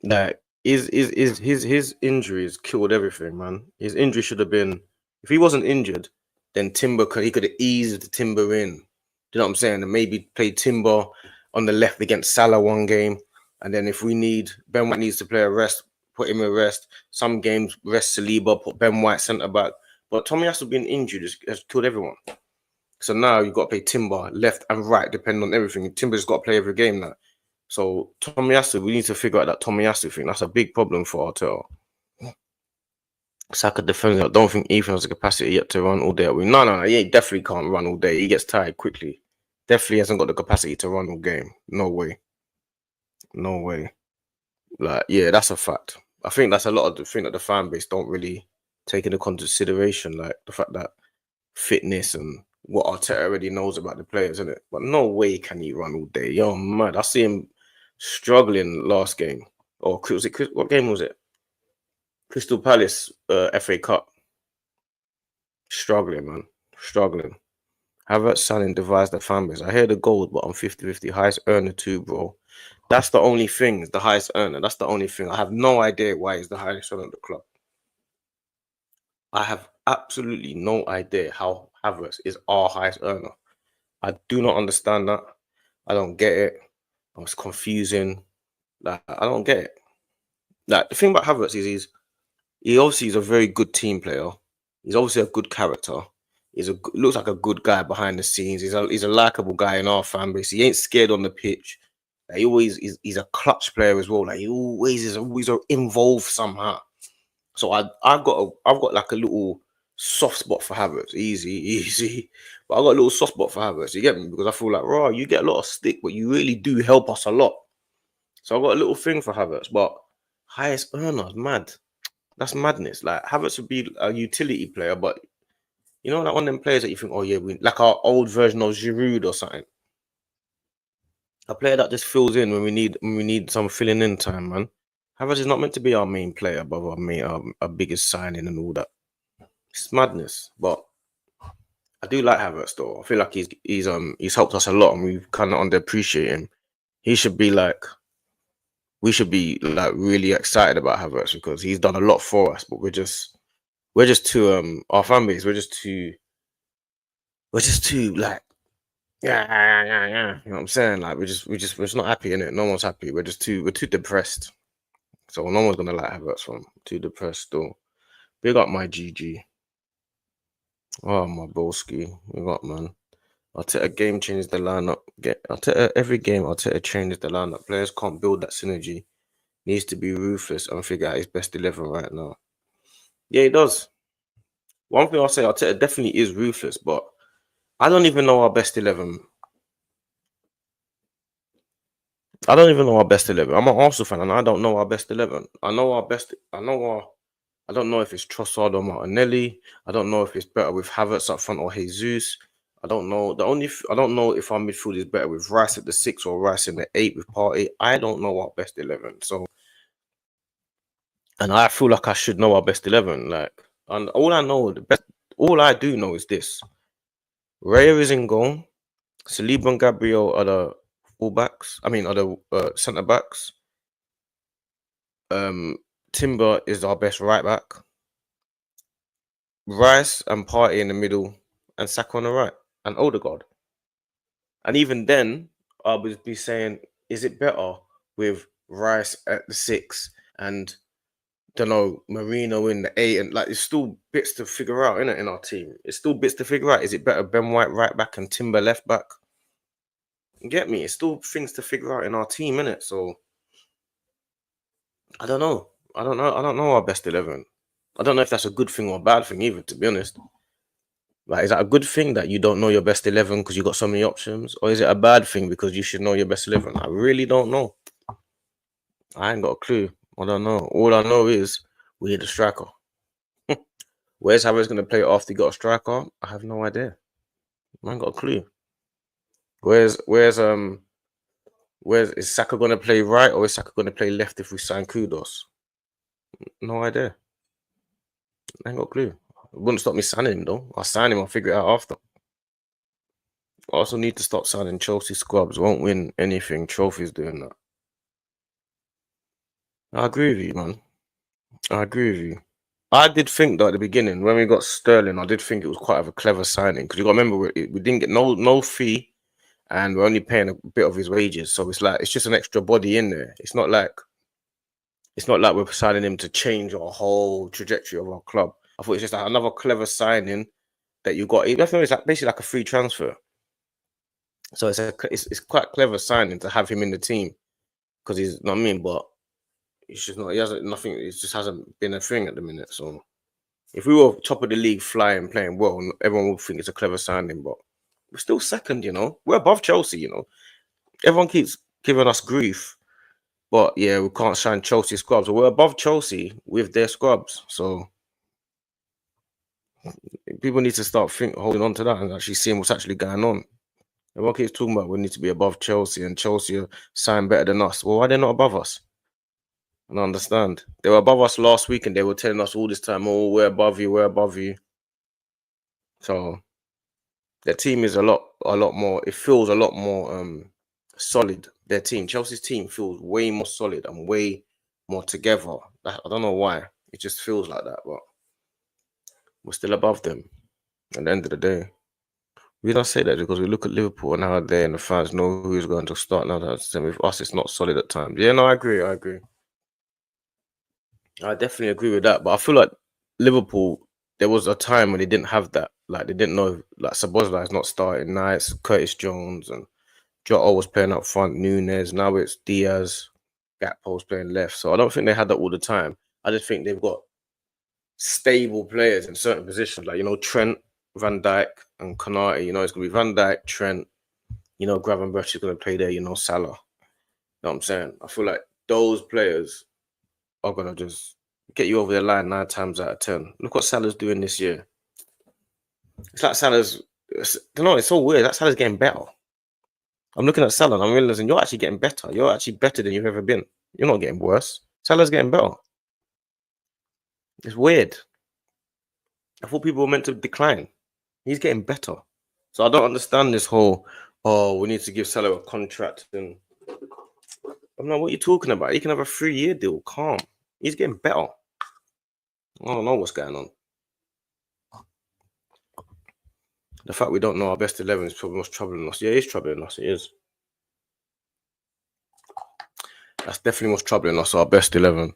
Like his injuries killed everything, man. His injury should have been, if he wasn't injured, then he could have eased the Timber in. Do you know what I'm saying? And maybe play Timber on the left against Salah one game, and then if we need Ben White needs to play a rest, put him in rest. Some games rest Saliba, put Ben White centre back. But Tomiyasu being injured has killed everyone. So now you've got to play Timber left and right, depending on everything. Timber's got to play every game now. So Tomiyasu, we need to figure out that Tomiyasu thing. That's a big problem for Arteta. Saka defending. I don't think Ethan has the capacity yet to run all day. No. He definitely can't run all day. He gets tired quickly. Definitely hasn't got the capacity to run all game. No way. No way. Like, yeah, that's a fact. I think that's a lot of the thing that the fan base don't really take into consideration, like the fact that fitness and what Arteta already knows about the players, isn't it? But no way can he run all day. Yo, mad. I see him struggling last game. Or was it what game was it? Crystal Palace FA Cup. Struggling, man. Struggling. Havertz signing devised the fan base. I hear the goals, but I'm 50-50. Highest earner too, bro. That's the only thing. The highest earner. That's the only thing. I have no idea why he's the highest earner of the club. I have absolutely no idea how Havertz is our highest earner. I do not understand that. I don't get it. It's confusing. Like, I don't get it. Like, the thing about Havertz is he obviously is a very good team player. He's obviously a good character. Looks like a good guy behind the scenes. He's a likable guy in our fan base. He ain't scared on the pitch. Like, he's a clutch player as well. Like, he always is involved somehow. So I've got like a little soft spot for Havertz. Easy. But I've got a little soft spot for Havertz. You get me? Because I feel like, raw, you get a lot of stick, but you really do help us a lot. So I've got a little thing for Havertz. But highest earner, mad. That's madness. Like, Havertz would be a utility player, but you know, like one of them players that you think, oh yeah, like our old version of Giroud or something. A player that just fills in when we need some filling in time, man. Havertz is not meant to be our main player, but our biggest signing and all that. It's madness, but I do like Havertz though. I feel like he's helped us a lot, and we kind of underappreciate him. We should be like really excited about Havertz because he's done a lot for us, but we're just too our fan base. We're just too like yeah. You know what I'm saying? Like we're just not happy in it. No one's happy. We're too depressed. So no one's gonna like Havertz from too depressed though. Big up my GG. Oh my Bolski. We got man. Arteta game changes the lineup. Every game Arteta changes the lineup. Players can't build that synergy. Needs to be ruthless and figure out his best 11 right now. Yeah, he does. One thing I'll say, Arteta definitely is ruthless, but I don't even know our best 11. I don't even know our best 11. I'm an Arsenal fan and I don't know our best 11. I don't know if it's Trossard or Martinelli. I don't know if it's better with Havertz up front or Jesus. I don't know. I don't know if our midfield is better with Rice at the 6 or Rice in the 8 with Partey. I don't know our best 11. So, and I feel like I should know our best 11. Like, and all I do know is this: Raya is in goal. Saliba and Gabriel are the fullbacks. I mean, are the centre backs. Timber is our best right back. Rice and Partey in the middle, and Saka on the right, and Odegaard. And even then, I would be saying, is it better with Rice at the 6 and don't know Marino in the 8? And like, it's still bits to figure out, innit, in our team. It's still bits to figure out. Is it better Ben White right back and Timber left back? You get me? It's still things to figure out in our team, innit? So I don't know. I don't know our best 11. I don't know if that's a good thing or a bad thing either, to be honest. Like, is that a good thing that you don't know your best 11 because you got so many options? Or is it a bad thing because you should know your best 11? I really don't know. I ain't got a clue. I don't know. All I know is we need a striker. Where's Havertz going to play after he got a striker? I have no idea. I ain't got a clue. Where's is Saka going to play right or is Saka going to play left if we sign Kudos? No idea. I ain't got a clue. It wouldn't stop me signing him though. I'll sign him. I'll figure it out after. I also need to stop signing Chelsea squads. Won't win anything. Trophies doing that. I agree with you, man. I agree with you. I did think though at the beginning when we got Sterling, I did think it was quite of a clever signing because you got to remember we didn't get no fee, and we're only paying a bit of his wages. So it's like it's just an extra body in there. It's not like we're signing him to change our whole trajectory of our club. I thought it's just like another clever signing that you got. It's like basically like a free transfer. So it's quite clever signing to have him in the team because he's, you know what I mean, but it's just not. He hasn't nothing. It just hasn't been a thing at the minute. So if we were top of the league, flying, playing well, everyone would think it's a clever signing. But we're still second. You know, we're above Chelsea. You know, everyone keeps giving us grief. But yeah, we can't sign Chelsea scrubs. We're above Chelsea with their scrubs. So people need to start holding on to that and actually seeing what's actually going on. Everyone keeps talking about we need to be above Chelsea and Chelsea are signed better than us. Well, why are they not above us? I don't understand. They were above us last week and they were telling us all this time, oh, we're above you, we're above you. So their team is a lot more, it feels a lot more solid. Their team, Chelsea's team feels way more solid and way more together. I don't know why. It just feels like that, but we're still above them at the end of the day. We don't say that because we look at Liverpool and how they and the fans know who's going to start now. That with us, it's not solid at times. Yeah, no, I agree. I definitely agree with that. But I feel like Liverpool, there was a time when they didn't have that. Like they didn't know, like Szoboszlai is not starting. Now it's Curtis Jones and Jota was playing up front. Nunes. Now it's Diaz. Gakpo's playing left. So I don't think they had that all the time. I just think they've got stable players in certain positions, like, you know, Trent, Van Dijk, and Konate. You know, it's gonna be Van Dijk, Trent. You know, Gravenberch is gonna play there. You know, Salah. You know what I'm saying? I feel like those players are gonna just get you over the line 9 times out of 10. Look what Salah's doing this year. It's like Salah's. I don't know. It's so weird. That Salah's getting better. I'm looking at Salah and I'm realizing you're actually getting better. You're actually better than you've ever been. You're not getting worse. Salah's getting better. It's weird. I thought people were meant to decline. He's getting better. So I don't understand this whole, oh, we need to give Salah a contract. And I'm like, what are you talking about? He can have a 3-year deal. Calm. He's getting better. I don't know what's going on. The fact we don't know our best 11 is probably what's troubling us. Yeah, it is troubling us. It is. That's definitely what's troubling us, our best 11.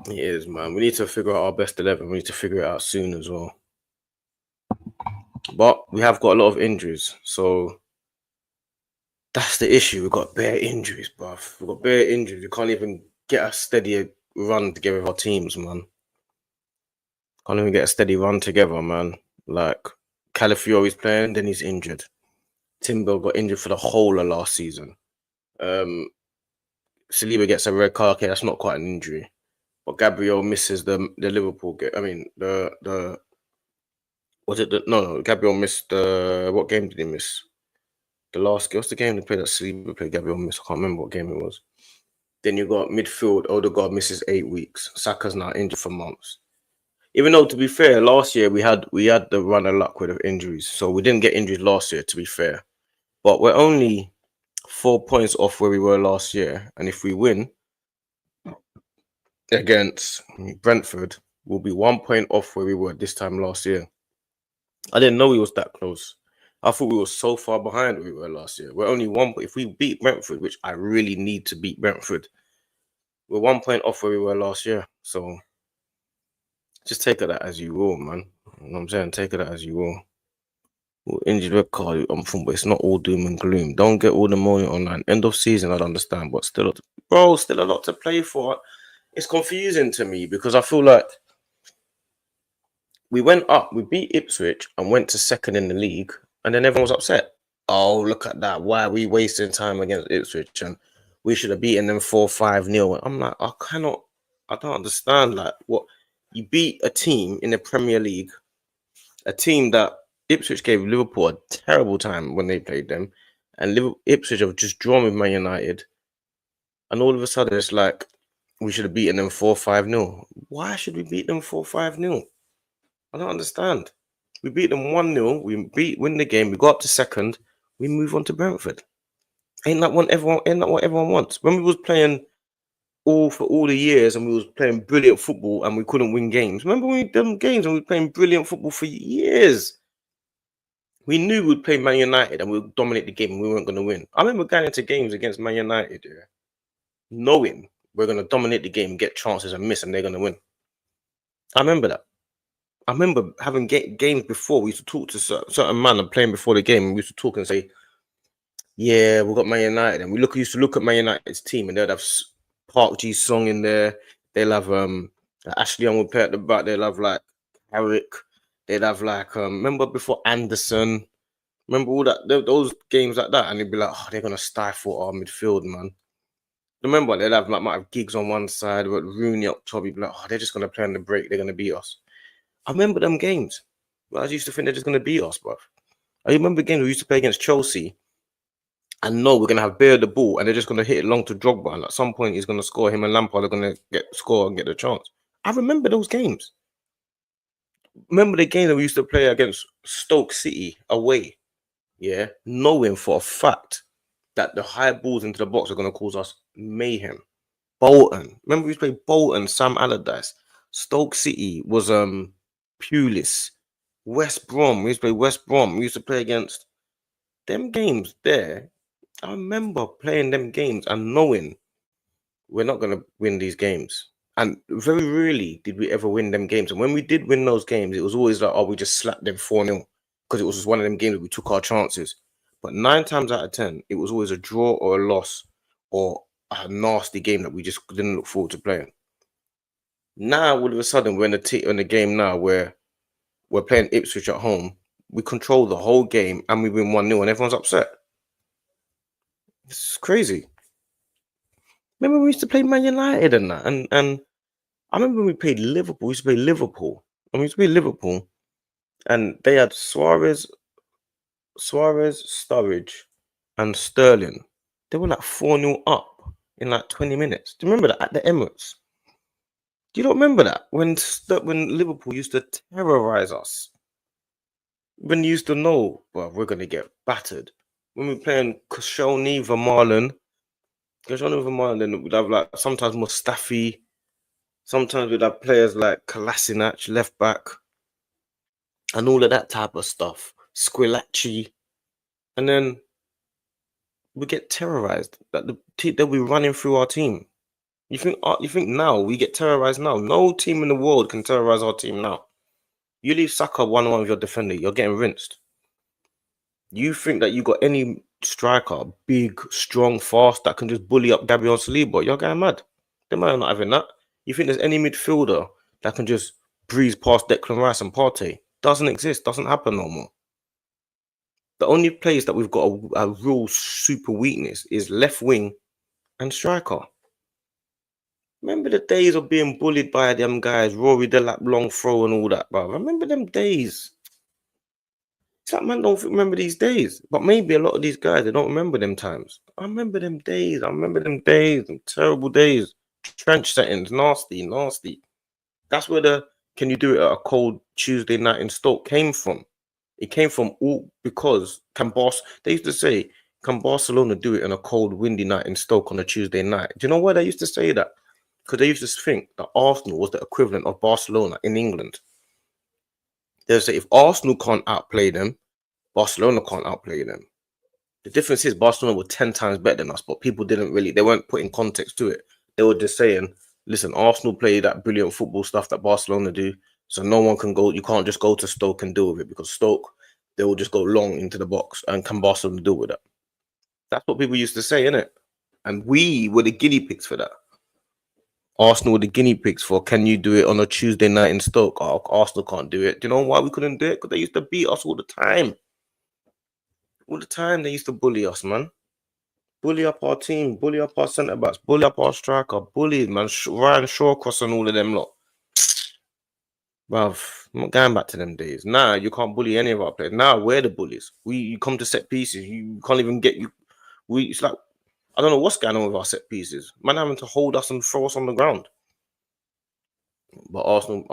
It is, man. We need to figure out our best 11. We need to figure it out soon as well. But we have got a lot of injuries. So that's the issue. We've got bare injuries, bruv. We've got bare injuries. We can't even get a steady run together with our teams, man. Can't even get a steady run together, man. Like, Calafiori's playing, then he's injured. Timber got injured for the whole of last season. Saliba gets a red card. Okay, that's not quite an injury. But Gabriel misses the Liverpool game. I mean, Gabriel missed what game did he miss? The last game. What's the game they played that Saliba played? Gabriel missed. I can't remember what game it was. Then you got midfield. Odegaard misses 8 weeks. Saka's now injured for months. Even though, to be fair, last year we had the run of luck with injuries, so we didn't get injured last year. To be fair, but we're only 4 points off where we were last year, and if we win against Brentford, we'll be 1 point off where we were this time last year. I didn't know we was that close. I thought we were so far behind where we were last year. We're only 1 point. If we beat Brentford, which I really need to beat Brentford, we're 1 point off where we were last year. So just take it as you will, man. You know what I'm saying? Take it as you will. Injured red card, but it's not all doom and gloom. Don't get all the money online. End of season, I'd understand, but still a lot to play for. It's confusing to me because I feel like we went up, we beat Ipswich and went to second in the league, and then everyone was upset. Oh, look at that. Why are we wasting time against Ipswich? And we should have beaten them 4-5-0. I'm like, I don't understand. Like, what? You beat a team in the Premier League, a team that Ipswich gave Liverpool a terrible time when they played them, and Ipswich have just drawn with Man United, and all of a sudden it's like we should have beaten them 4-5-0. Why should we beat them 4-5-0? I don't understand. We beat them 1-0. We win the game. We go up to second. We move on to Brentford. Ain't that what everyone wants? When we was playing for all the years and we was playing brilliant football and we couldn't win games. Remember when we done games and we were playing brilliant football for years? We knew we'd play Man United and we'd dominate the game and we weren't going to win. I remember going into games against Man United, yeah, knowing we're going to dominate the game, get chances and miss, and they're going to win. I remember that. I remember having games before. We used to talk to certain man and playing before the game. And we used to talk and say, "Yeah, we got Man United," and used to look at Man United's team, and they'd have Park G Song in there. They'll have Ashley Young would play at the back. They'll have like Herrick. They'd have like remember before Anderson. Remember all that those games like that, and they'd be like, "Oh, they're gonna stifle our midfield, man." Remember they'd have like might have Giggs on one side, but Rooney up top. You'd be like, "Oh, they're just gonna play on the break. They're gonna beat us." I remember them games. I used to think they're just gonna beat us, bro. I remember games we used to play against Chelsea, and know we're gonna have Bear the ball, and they're just gonna hit it long to Drogba, and at some point he's gonna score. Him and Lampard are gonna score and get the chance. I remember those games. Remember the game that we used to play against Stoke City away. Yeah, knowing for a fact that the high balls into the box are going to cause us mayhem. Bolton. Remember we played Bolton, Sam Allardyce. Stoke City was Pulis. West Brom. We used to play West Brom. We used to play against them games there. I remember playing them games and knowing we're not going to win these games. And very rarely did we ever win them games. And when we did win those games, it was always like, oh, we just slapped them 4-0 because it was just one of them games that we took our chances. But 9 times out of 10, it was always a draw or a loss or a nasty game that we just didn't look forward to playing. Now, all of a sudden, we're in the game now where we're playing Ipswich at home. We control the whole game and we win 1-0 and everyone's upset. It's crazy. Remember we used to play Man United and that, and I remember when we played Liverpool. We used to play Liverpool, and we used to play Liverpool, and they had Suarez, Sturridge, and Sterling. They were like 4-0 up in like 20 minutes. Do you remember that at the Emirates? Do you not remember that when Liverpool used to terrorize us? When you used to know, well, we're gonna get battered. When we were playing Koscielny, Vermaelen, we'd have like sometimes Mustafi. Sometimes we'd have players like Kolasinac, left back, and all of that type of stuff. Squillaci. And then we get terrorized. That they'll be running through our team. You think now we get terrorized now? No team in the world can terrorize our team now. You leave Saka 1-1 with your defender, you're getting rinsed. You think that you got any striker, big, strong, fast, that can just bully up Gabriel Saliba? You're getting mad. They might not having that. You think there's any midfielder that can just breeze past Declan Rice and Partey? Doesn't exist. Doesn't happen no more. The only place that we've got a real super weakness is left wing and striker. Remember the days of being bullied by them guys, Rory Delap, long throw and all that, bro. Remember them days. It's like, man, don't remember these days. But maybe a lot of these guys, they don't remember them times. I remember them days. Them terrible days. Trench settings, nasty, nasty. That's where the can you do it at a cold Tuesday night in Stoke came from. It came from all because they used to say, can Barcelona do it on a cold, windy night in Stoke on a Tuesday night? Do you know why they used to say that? Because they used to think that Arsenal was the equivalent of Barcelona in England. They'll say if Arsenal can't outplay them, Barcelona can't outplay them. The difference is Barcelona were 10 times better than us, but people they weren't putting context to it. They were just saying, listen, Arsenal play that brilliant football stuff that Barcelona do, so no one can go, you can't just go to Stoke and deal with it, because Stoke, they will just go long into the box, and can Barcelona deal with that? That's what people used to say, innit? And we were the guinea pigs for that. Arsenal were the guinea pigs for, can you do it on a Tuesday night in Stoke? Oh, Arsenal can't do it. Do you know why we couldn't do it? Because they used to beat us all the time. All the time they used to bully us, man. Bully up our team, bully up our centre backs, bully up our striker, bully, man. Ryan Shawcross and all of them lot. Bruv, I'm not going back to them days. Nah, you can't bully any of our players. Now we're the bullies. You come to set pieces, you can't even get you. It's like, I don't know what's going on with our set pieces. Man having to hold us and throw us on the ground. But Arsenal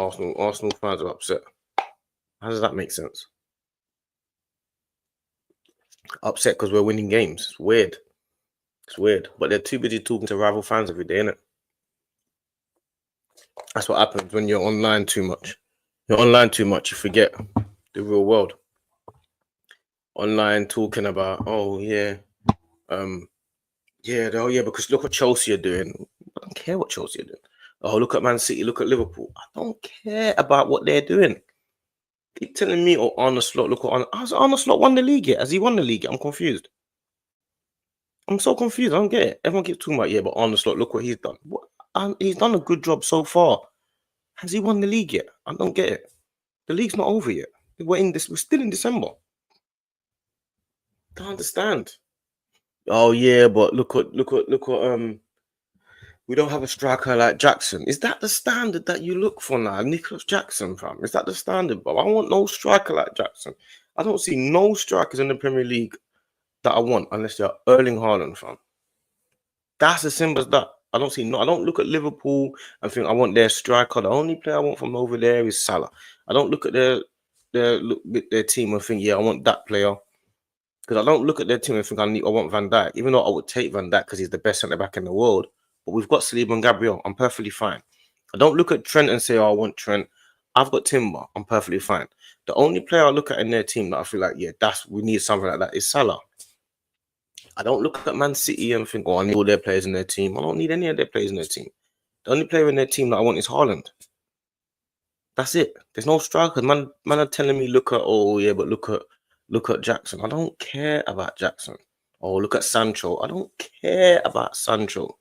fans are upset. How does that make sense? Upset because we're winning games. It's weird. It's weird. But they're too busy talking to rival fans every day, innit? That's what happens when you're online too much. You're online too much, you forget the real world. online talking about, oh yeah, um, yeah, oh yeah, because look what Chelsea are doing. I don't care what Chelsea are doing. Oh, look at Man City, look at Liverpool. I don't care about what they're doing. Keep telling me, oh, Arne Slot, look what has Arne Slot won the league yet? Has he won the league yet? I'm confused. I'm so confused. I don't get it. Everyone keeps talking about, yeah, but Arne Slot, look what he's done. What? He's done a good job so far. Has he won the league yet? I don't get it. The league's not over yet. We're still in December. Don't understand. Oh yeah, but look what we don't have a striker like Jackson. Is that the standard that you look for now? Nicholas Jackson, fam. Is that the standard? But I want no striker like Jackson. I don't see no strikers in the Premier League that I want unless they're Erling Haaland, fam. That's as simple as that. I don't see no. I don't look at Liverpool and think I want their striker. The only player I want from over there is Salah. I don't look at their team and think, yeah, I want that player. Because I don't look at their team and think I want Van Dijk, even though I would take Van Dijk because he's the best centre back in the world. But we've got Saliba and Gabriel. I'm perfectly fine. I don't look at Trent and say, oh, I want Trent. I've got Timber. I'm perfectly fine. The only player I look at in their team that I feel like, yeah, we need something like that is Salah. I don't look at Man City and think, oh, I need all their players in their team. I don't need any of their players in their team. The only player in their team that I want is Haaland. That's it. There's no strikers. Man are telling me, oh yeah, but look at Jackson. I don't care about Jackson. Oh, look at Sancho. I don't care about Sancho.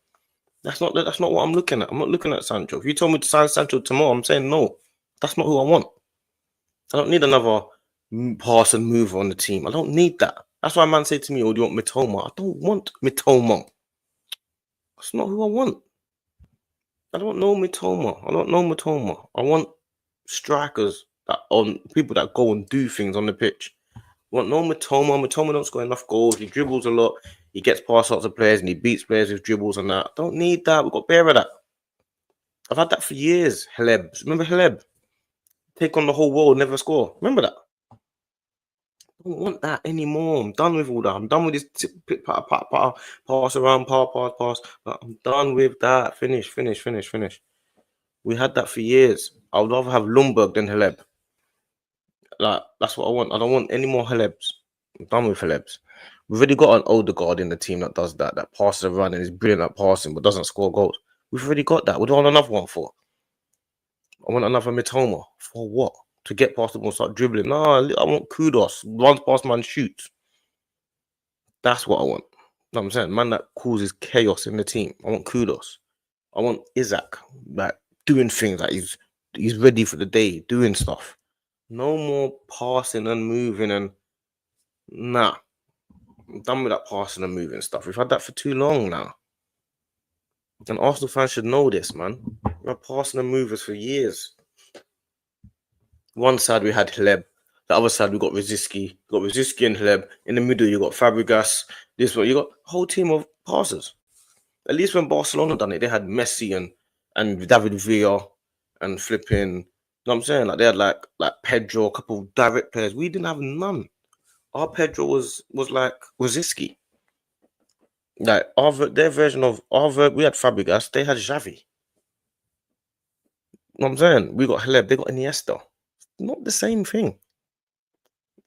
That's not what I'm looking at. I'm not looking at Sancho. If you told me to sign Sancho tomorrow, I'm saying no. That's not who I want. I don't need another pass and mover on the team. I don't need that. That's why man say to me, oh, do you want Mitoma? I don't want Mitoma. That's not who I want. I don't know Mitoma. I don't know Mitoma. I want strikers people that go and do things on the pitch. I want no Mitoma. Mitoma don't score enough goals. He dribbles a lot. He gets past lots of players and he beats players with dribbles and that. I don't need that. We've got bare of that. I've had that for years. Haleb. Remember Haleb? Take on the whole world, never score. Remember that? I don't want that anymore. I'm done with all that. I'm done with this pass around, pass. I'm done with that. Finish. We had that for years. I would rather have Lundberg than Haleb. Like, that's what I want. I don't want any more Halebs. I'm done with Halebs. We've already got an older guard in the team that does that passes around and is brilliant at passing but doesn't score goals. We've already got that. What do I want another one for? I want another Mitoma. For what? To get past the ball and start dribbling. No, I want Kudos. Runs past man, shoots. That's what I want. You know what I'm saying? Man that causes chaos in the team. I want Kudos. I want Isaac, like doing things, like he's ready for the day, doing stuff. No more passing and moving and nah. I'm done with that passing and moving stuff. We've had that for too long now. And Arsenal fans should know this, man. We've had passing and movers for years. One side we had Haleb, the other side we got Rosicky. Got Rosicky and Haleb. In the middle you got Fabregas. This one you got a whole team of passers. At least when Barcelona done it, they had Messi and David Villa and flipping. You know what I'm saying? Like they had like Pedro, a couple of direct players. We didn't have none. Our Pedro was like Rosicky. Like their version of we had Fabregas, they had Xavi. You know what I'm saying? We got Haleb, they got Iniesta. Not the same thing.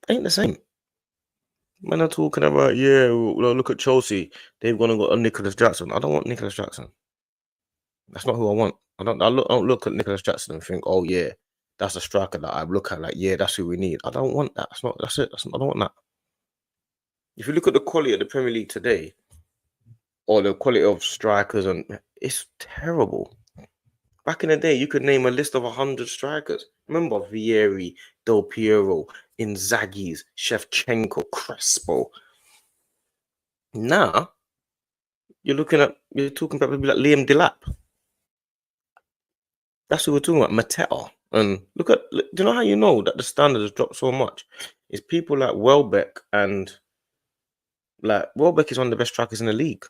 Ain't the same. Man are talking about, yeah, well, look at Chelsea. They've gone and got a Nicholas Jackson. I don't want Nicholas Jackson. That's not who I want. I don't look at Nicholas Jackson and think, oh yeah, that's a striker that I look at like, yeah, that's who we need. I don't want that. That's it. I don't want that. If you look at the quality of the Premier League today, or the quality of strikers, and it's terrible. Back in the day, you could name a list of 100 strikers. Remember Vieri, Del Piero, Inzaghi's, Shevchenko, Crespo. Now, you're talking about people like Liam Delap. That's who we're talking about, Mateta. And do you know how you know that the standard has dropped so much? It's people like Welbeck Welbeck is one of the best strikers in the league.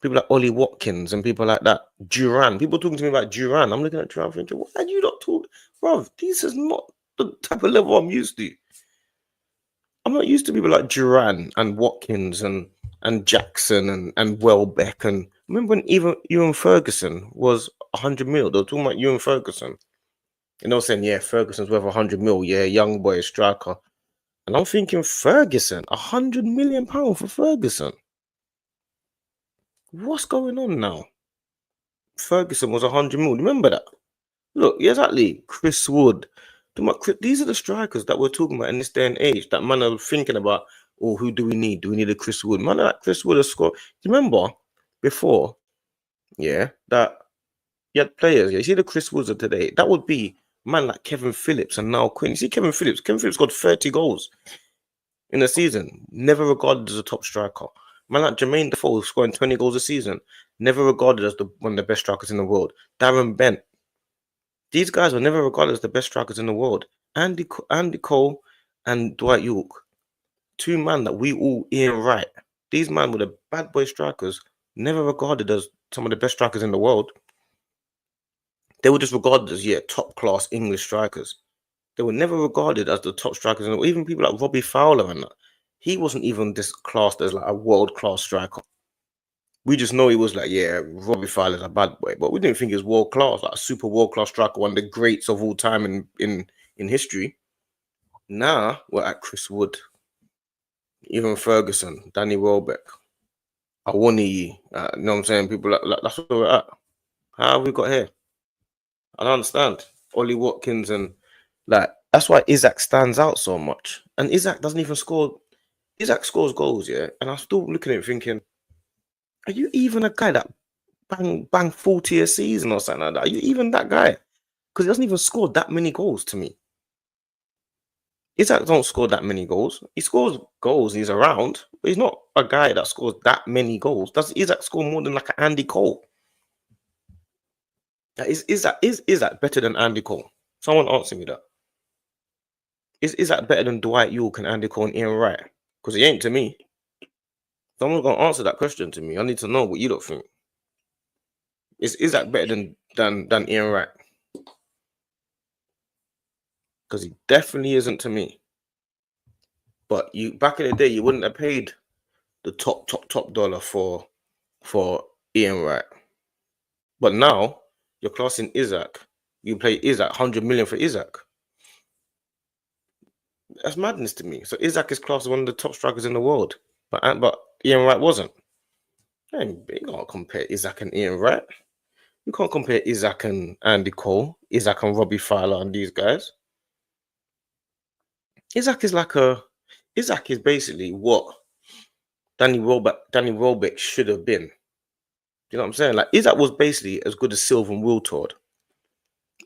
People like Ollie Watkins and people like that. Duran. People talking to me about Duran. I'm looking at Duran thinking, why are you not talking? Bro, this is not the type of level I'm used to. I'm not used to people like Duran and Watkins and Jackson and Welbeck. And remember when even Ewan Ferguson was 100 mil? They were talking about Ewan Ferguson. And they were saying, yeah, Ferguson's worth 100 mil. Yeah, young boy, striker. And I'm thinking Ferguson, £100 million for Ferguson. What's going on now? Ferguson was 100 mil. Remember that? Look, exactly. Chris Wood. These are the strikers that we're talking about in this day and age. That man are thinking about, oh, who do we need? Do we need a Chris Wood? Man, like Chris Wood has scored. Remember before, yeah, that you had players. Yeah, you see the Chris Woods of today. That would be man like Kevin Phillips and now Quinn. You see Kevin Phillips. Kevin Phillips got 30 goals in a season. Never regarded as a top striker. Man like Jermaine Defoe scoring 20 goals a season. Never regarded as one of the best strikers in the world. Darren Bent. These guys were never regarded as the best strikers in the world. Andy Cole and Dwight York. Two men that we all Ian Wright. These men were the bad boy strikers, never regarded as some of the best strikers in the world. They were just regarded as, top class English strikers. They were never regarded as the top strikers in the world. Even people like Robbie Fowler and that. He wasn't even classed as like a world class striker. We just know he was like, Robbie Fowler's a bad boy, but we didn't think he was world class, like a super world class striker, one of the greats of all time in history. Now we're at Chris Wood, even Ferguson, Danny Welbeck, Awoniyi. You know what I'm saying? People like that's where we're at. How have we got here? I don't understand. Ollie Watkins and like that's why Isaac stands out so much. And Isaac doesn't even score. Isaac scores goals, yeah. And I'm still looking at it thinking, are you even a guy that bang 40 a season or something like that? Are you even that guy? Because he doesn't even score that many goals to me. Isaac don't score that many goals. He scores goals. He's around, but he's not a guy that scores that many goals. Does Isaac score more than like an Andy Cole? Is Isaac better than Andy Cole? Someone answer me that. Is Isaac better than Dwight York and Andy Cole and Ian Wright? Because he ain't to me. Someone's gonna answer that question to me. I need to know what you don't think. Is Isaac better than Ian Wright? Because he definitely isn't to me. But you back in the day, you wouldn't have paid the top dollar for Ian Wright. But now you're classing Isaac. You play Isaac 100 million for Isaac. That's madness to me. So Isaac is classed as one of the top strikers in the world, but Ian Wright wasn't. Man, you can't compare Isaac and Ian Wright. You can't compare Isaac and Andy Cole, Isaac and Robbie Fowler and these guys. Isaac is basically what Danny Welbeck should have been. You know what I'm saying? Like Isaac was basically as good as Sylvan Wiltord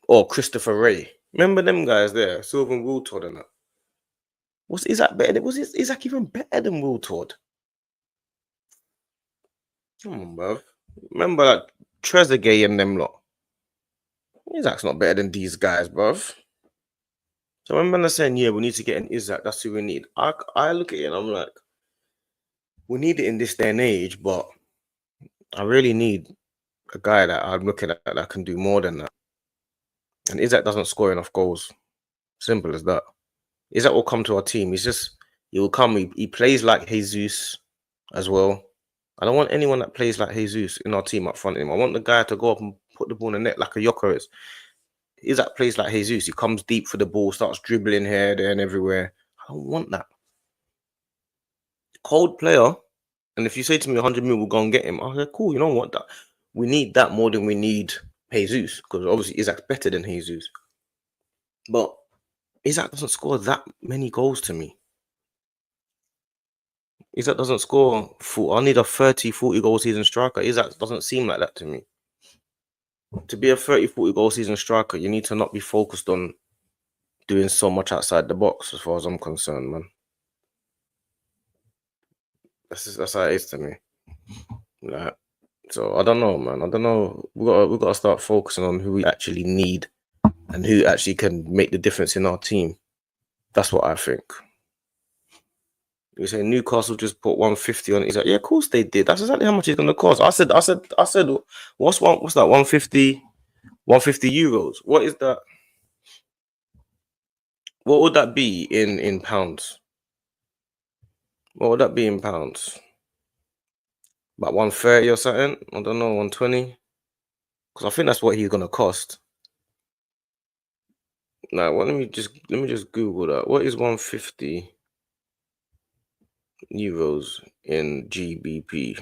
or Christopher Ray. Remember them guys there, Sylvan Wiltord and that. Was Isaac better? Was Isaac even better than Wiltord? Come on, bro. Remember like Trezeguet and them lot. Isaac's not better than these guys, bruv. So when man are saying, we need to get an Isaac, that's who we need. I look at it and I'm like, we need it in this day and age, but I really need a guy that I'm looking at that can do more than that. And Isaac doesn't score enough goals. Simple as that. Isaac will come to our team. He will come. He plays like Jesus as well. I don't want anyone that plays like Jesus in our team up front of him. I want the guy to go up and put the ball in the net like a Yoko is. Isaac plays like Jesus. He comes deep for the ball, starts dribbling here, there, and everywhere. I don't want that. Cold player. And if you say to me 100 mil, we'll go and get him. I said, cool, you don't want that. We need that more than we need Jesus. Because obviously Isaac's better than Jesus. But Isaac doesn't score that many goals to me. Isaac doesn't score full. I need a 30, 40 goal season striker. Isaac doesn't seem like that to me. To be a 30, 40 goal season striker, you need to not be focused on doing so much outside the box, as far as I'm concerned, man. That's how it is to me. Like, so I don't know, man. I don't know. We got to start focusing on who we actually need and who actually can make the difference in our team. That's what I think. You say Newcastle just put 150 on it. He's like, yeah, of course they did. That's exactly how much it's gonna cost. I said, what's that? 150 euros. What is that? What would that be in pounds? What would that be in pounds? About 130 or something? I don't know, 120. Because I think that's what he's gonna cost. Now, let me just Google that. What is 150 euros in GBP.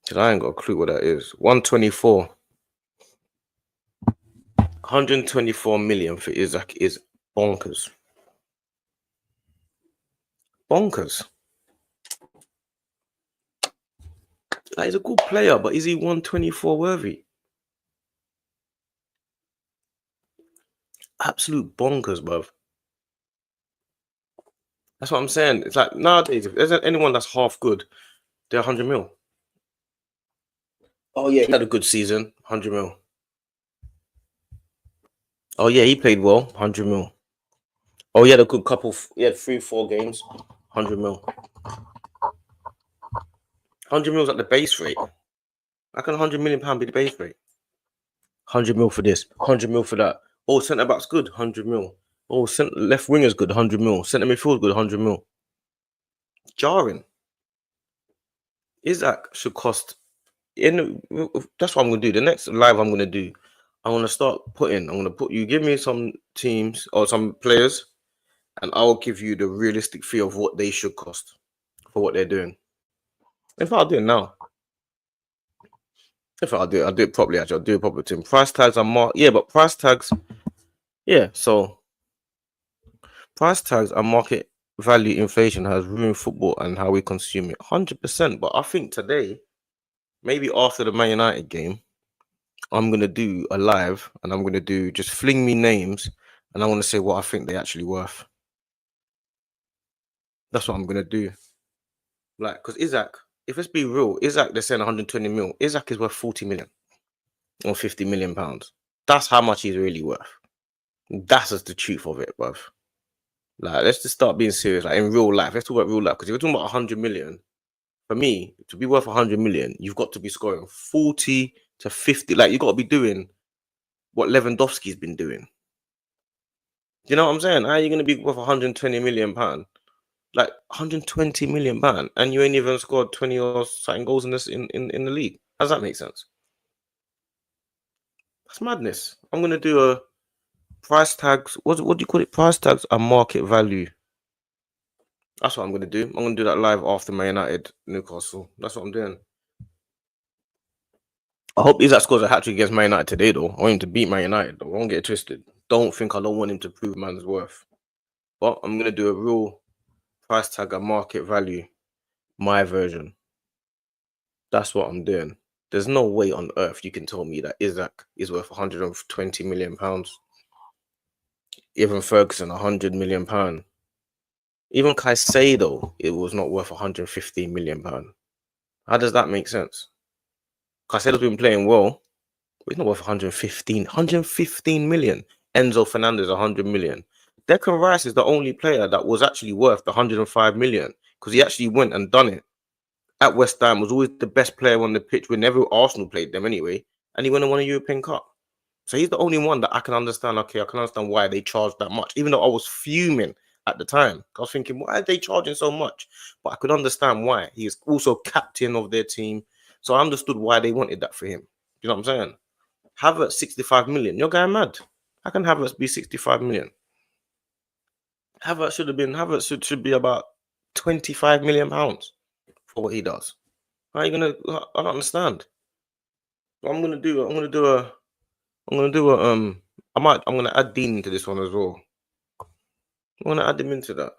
Cause I ain't got a clue what that is. 124. 124 million for Isaac is bonkers. Bonkers. Like, he's a good player, but is he 124 worthy? Absolute bonkers, bruv. That's what I'm saying. It's like nowadays, if there's anyone that's half good, they're 100 mil. Oh yeah, he had a good season, 100 mil. Oh yeah, he played well, 100 mil. Oh, he had a good couple. He had 3-4 games, 100 mil. 100 mil is at the base rate. How can £100 million be the base rate? 100 mil for this, 100 mil for that. Oh, centre back's good, 100 mil. Oh, left winger's good, 100 mil. Centre midfield's good, 100 mil. Jarring. Isaac should cost. That's what I'm gonna do. The next live I'm gonna do, I'm gonna start putting. I'm gonna put you. Give me some teams or some players, and I'll give you the realistic fee of what they should cost for what they're doing. If I'll do it now. If I'll do it properly. Actually, I'll do it properly. Team price tags are marked. Yeah, but price tags. Yeah, so price tags and market value inflation has ruined football and how we consume it. 100%. But I think today, maybe after the Man United game, I'm gonna do a live and I'm gonna do just fling me names and I want to say what I think they actually worth. That's what I'm gonna do. Like, because Isaac, if let's be real, Isaac, they're saying 120 mil. Isaac is worth 40 million or 50 million pounds. That's how much he's really worth. That's just the truth of it, bruv. Like, let's just start being serious. Like, in real life, let's talk about real life. Because if we're talking about 100 million, for me, to be worth 100 million, you've got to be scoring 40 to 50. Like, you've got to be doing what Lewandowski's been doing. You know what I'm saying? How are you going to be worth 120 million pound? Like 120 million pound, and you ain't even scored 20 or something goals in this in the league. How does that make sense? That's madness. I'm gonna do a price tags. What do you call it? Price tags and market value. That's what I'm gonna do. I'm gonna do that live after Man United Newcastle. That's what I'm doing. I hope Isaac scores a hat-trick against Man United today, though. I want him to beat Man United, though. I won't get it twisted. Don't think I don't want him to prove man's worth. But I'm gonna do a real price tag and market value, my version. That's what I'm doing. There's no way on earth you can tell me that Isaac is worth 120 million pounds. Even Ferguson, 100 million pound. Even Caicedo, it was not worth 115 million pound. How does that make sense? Caicedo's been playing well, but he's not worth 115 million. Enzo Fernandez, 100 million. Declan Rice is the only player that was actually worth 105 million because he actually went and done it at West Ham, was always the best player on the pitch whenever Arsenal played them anyway, and he went and won a European Cup. So he's the only one that I can understand. Okay, I can understand why they charged that much, even though I was fuming at the time. I was thinking, why are they charging so much? But I could understand why. He is also captain of their team, so I understood why they wanted that for him. You know what I'm saying? Havertz 65 million. You're going mad. How can Havertz be 65 million? Havertz should be about 25 million pounds for what he does. How are you gonna? I don't understand. I'm gonna do I'm gonna add Dean into this one as well. I'm gonna add him into that.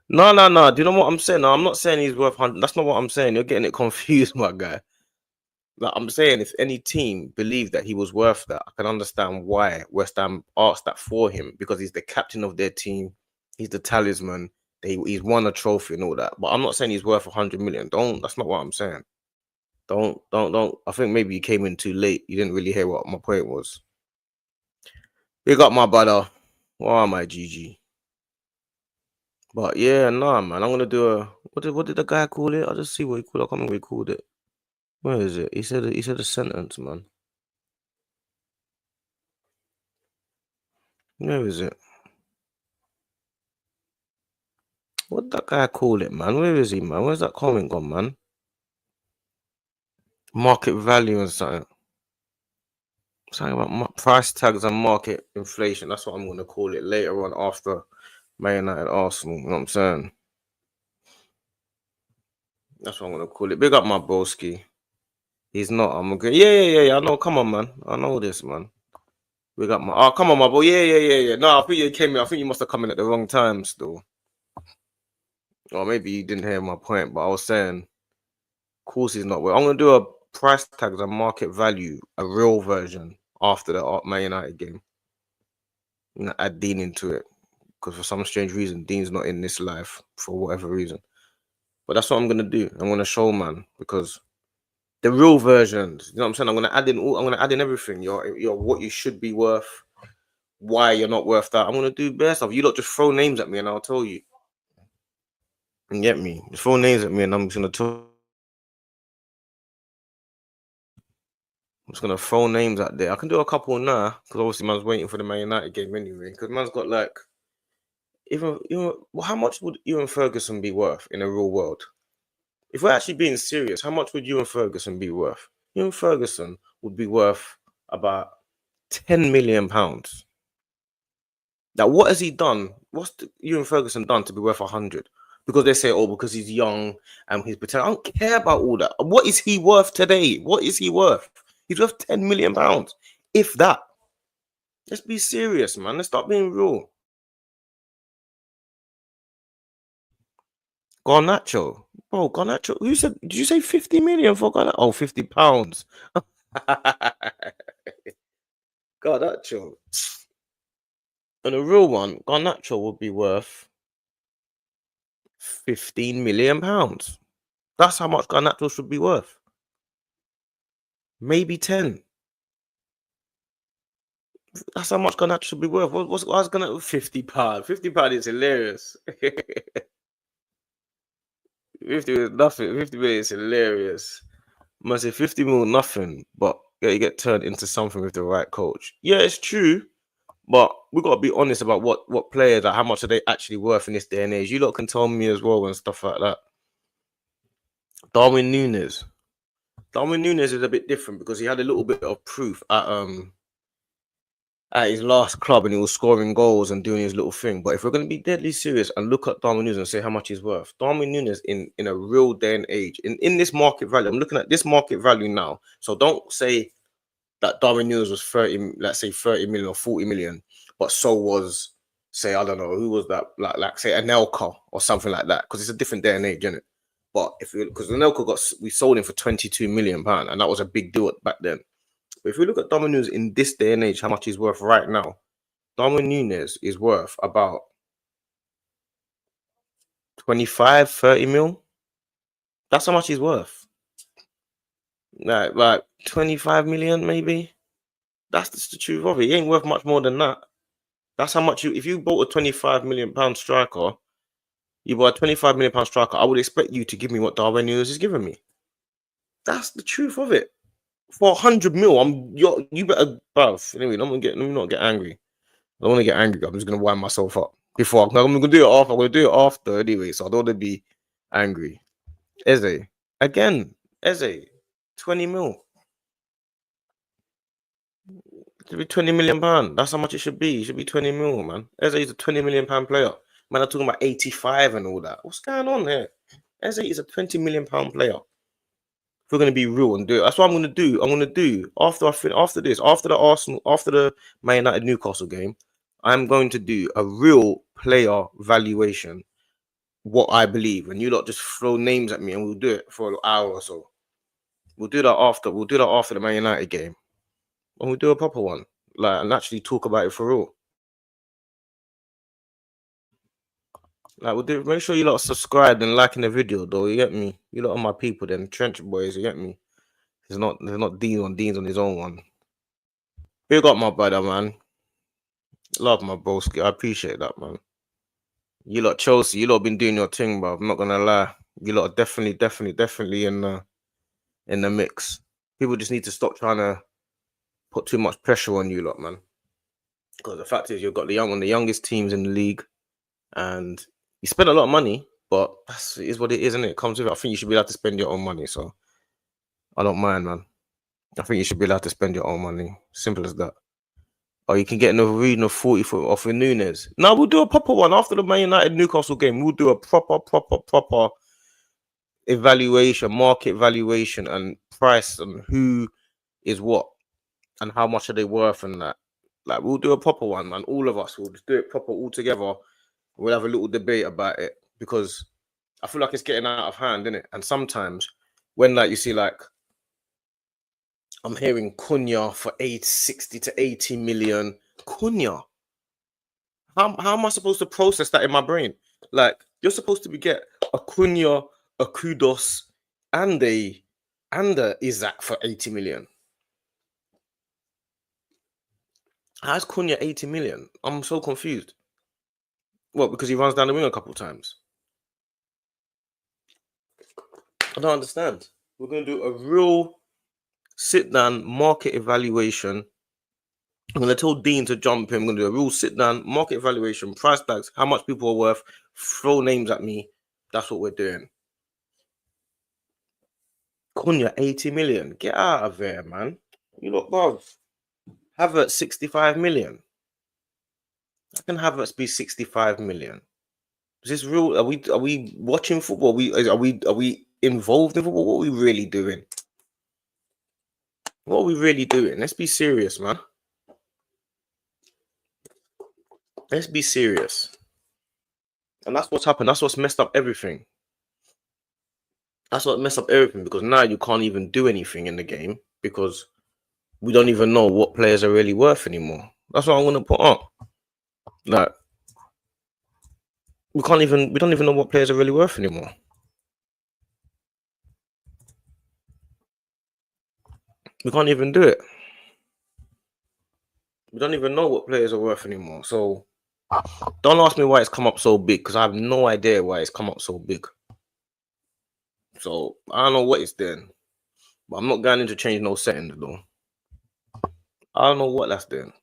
No. Do you know what I'm saying? No, I'm not saying he's worth 100. That's not what I'm saying. You're getting it confused, my guy. Like, I'm saying, if any team believed that he was worth that, I can understand why West Ham asked that for him, because he's the captain of their team, he's the talisman, he's won a trophy and all that. But I'm not saying he's worth 100 million. That's not what I'm saying. Don't. I think maybe you came in too late. You didn't really hear what my point was. Big up, my brother. Why am I GG? But yeah, nah, man. I'm gonna do a what did the guy call it? I'll just see what he called it. I can't remember what he called it. Where is it? He said a sentence, man. Where is it? What did that guy call it, man? Where is he, man? Where's that comment gone, man? Market value and something. Something about price tags and market inflation. That's what I'm gonna call it later on after Man United Arsenal. You know what I'm saying? That's what I'm gonna call it. Big up my broski. He's not. I'm okay. Yeah. I know. Come on, man. I know this, man. Big up my. Oh, come on, my boy. Yeah. No, I think you came in. I think you must have come in at the wrong time, still. Or maybe you didn't hear my point, but I was saying, of course, he's not. Well, I'm gonna do a price tags and market value, a real version after the Man United game. You know, add Dean into it because for some strange reason, Dean's not in this life for whatever reason. But that's what I'm gonna do. I'm gonna show, man, because the real versions. You know what I'm saying? I'm gonna add in all. I'm gonna add in everything. Your what you should be worth, why you're not worth that. I'm gonna do bare stuff. You lot just throw names at me and I'll tell you. You get me? Just throw names at me and I'm just gonna tell. I'm just gonna throw names out there. I can do a couple now because obviously man's waiting for the Man United game anyway. Because man's got like, even well, how much would Ewan Ferguson be worth in a real world? If we're actually being serious, how much would Ewan Ferguson be worth? Ewan Ferguson would be worth about £10 million. Now, what has he done? What's Ewan Ferguson done to be worth 100? Because they say, oh, because he's young and he's pretending. I don't care about all that. What is he worth today? What is he worth? He's worth £10 million, if that. Let's be serious, man. Let's stop being real. Garnacho, bro, Garnacho. Who said? Did you say 50 million for Garnacho? Oh, £50. Garnacho. And a real one, Garnacho would be worth £15 million. That's how much Garnacho should be worth. Maybe 10. That's how much Garnacho should be worth. What's gonna £50? £50 is hilarious. 50 is nothing. 50 million is hilarious. Must say 50 mil nothing, but yeah, you get turned into something with the right coach. Yeah, it's true, but we gotta be honest about what players are, how much are they actually worth in this day and age. You lot can tell me as well and stuff like that. Darwin Núñez. Darwin Núñez is a bit different because he had a little bit of proof at his last club and he was scoring goals and doing his little thing. But if we're going to be deadly serious and look at Darwin Núñez and say how much he's worth, Darwin Núñez in a real day and age, in this market value, I'm looking at this market value now. So don't say that Darwin Núñez was 30, let's say 30 million or 40 million, but so was, say, I don't know, who was that? Like say Anelka or something like that, because it's a different day and age, isn't it? But because Anelka we sold him for £22 million, and that was a big deal back then. But if we look at Darwin Núñez in this day and age, how much he's worth right now, Darwin Núñez is worth about 25, 30 mil. That's how much he's worth. Like 25 million, maybe. That's just the truth of it. He ain't worth much more than that. That's how much if you bought a £25 million striker, you bought a £25 million striker, I would expect you to give me what Darwin Núñez is giving me. That's the truth of it. For 100 mil, you better, bruv. Anyway, let me not get angry. I don't want to get angry. I'm just gonna wind myself up before I'm gonna do it after. I'm gonna do it after anyway, so I don't want to be angry. Eze again. Eze, 20 mil. It should be £20 million. That's how much it should be. It should be 20 mil, man. Eze is a £20 million player. Man, I'm talking about 85 and all that. What's going on here? Eze is a £20 million player. If we're gonna be real and do it, that's what I'm gonna do. I'm gonna do after the Man United Newcastle game. I'm going to do a real player valuation, what I believe, and you lot just throw names at me, and we'll do it for an hour or so. We'll do that after. We'll do that after the Man United game, and we'll do a proper one, and actually talk about it for real. We'll do. Make sure you lot subscribe and liking the video, though. You get me? You lot are my people, then trench boys. You get me? There's not Dean's on his own one. Big up my brother, man. Love my broski. I appreciate that, man. You lot Chelsea, you lot been doing your thing, bro. I'm not gonna lie. You lot are definitely in the mix. People just need to stop trying to put too much pressure on you lot, man. Because the fact is, you've got one of the youngest teams in the league, and you spend a lot of money, but it is what it is, isn't it? It comes with it. I think you should be allowed to spend your own money, so I don't mind, man. I think you should be allowed to spend your own money. Simple as that. Or you can get in a region of 40 foot off of Núñez. Now we'll do a proper one after the Man United Newcastle game. We'll do a proper. evaluation, market valuation, and price, and who is what and how much are they worth and that. Like, we'll do a proper one, man. All of us will just do it proper all together. We'll have a little debate about it, because I feel like it's getting out of hand, innit? And sometimes when, like, you see, like, I'm hearing Cunha for 60 to 80 million. Cunha. How am I supposed to process that in my brain? Like, you're supposed to get a Cunha, a Kudos, and a Isaac for 80 million. How's Cunha 80 million? I'm so confused. What, because he runs down the wing a couple times? I don't understand. We're going to do a real sit down market evaluation. I'm going to tell Dean to jump in. I'm going to do a real sit down market evaluation, price tags, how much people are worth, throw names at me. That's what we're doing. Cunha 80 million. Get out of there, man. You look, bruv. Havertz 65 million. How can Havertz be 65 million? Is this real? Are we watching football? Are we involved in football? What are we really doing? What are we really doing? Let's be serious, man. Let's be serious. And that's what's happened. That's what's messed up everything. That's what messed up everything, because now you can't even do anything in the game because we don't even know what players are really worth anymore. That's what I'm gonna put on. Like, we don't even know what players are really worth anymore. We can't even do it. We don't even know what players are worth anymore. So don't ask me why it's come up so big, because I have no idea why it's come up so big. So I don't know what it's doing, but I'm not going into change no settings though. I don't know what that's doing.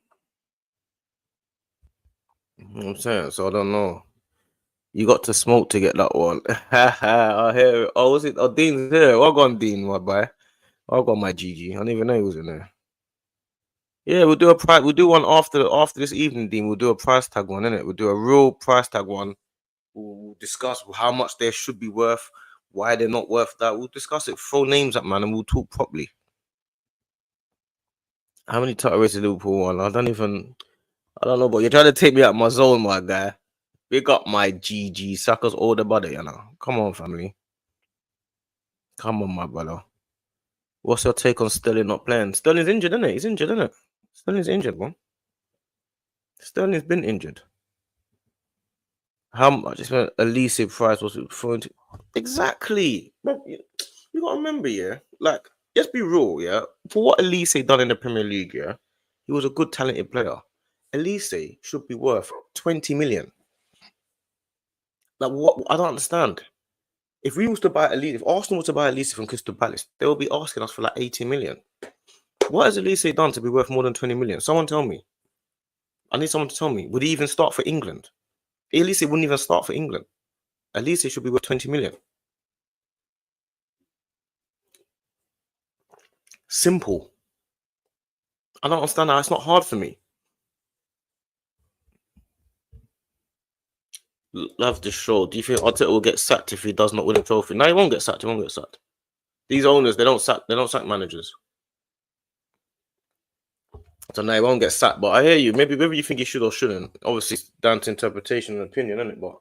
You know what I'm saying? So I don't know. You got to smoke to get that one. I hear it. Oh, was it? Oh, Dean's here. Well gone, Dean, my boy. I got my GG. I didn't even know he was in there. Yeah, we'll do a price. We'll do one after this evening, Dean. We'll do a price tag one, innit? We'll do a real price tag one. We'll discuss how much they should be worth, why they're not worth that. We'll discuss it. Throw names at man, and we'll talk properly. How many title races Liverpool won? I don't know, but you're trying to take me out my zone, my guy. Big up my GG. Saka's older brother, you know. Come on, family. Come on, my brother. What's your take on Sterling not playing? Sterling's injured, isn't it? He's injured, isn't it? Sterling's injured, man. Sterling's been injured. How much is Elise price was referring to? Exactly. You gotta remember, yeah. Like, let's be real, yeah. For what Elise done in the Premier League, yeah, he was a good, talented player. Elise should be worth 20 million. Like, what? I don't understand. If we was to buy Elise, if Arsenal was to buy Elise from Crystal Palace, they will be asking us for like 80 million. What has Elise done to be worth more than 20 million? Someone tell me. I need someone to tell me. Would he even start for England? Elise wouldn't even start for England. Elise should be worth 20 million. Simple. I don't understand how it's not hard for me. Love the show. Do you think Arteta will get sacked if he does not win a trophy? No, he won't get sacked. He won't get sacked. These owners, they don't sack managers. So no, he won't get sacked. But I hear you. Maybe whether you think he should or shouldn't. Obviously, it's down to interpretation and opinion, isn't it? But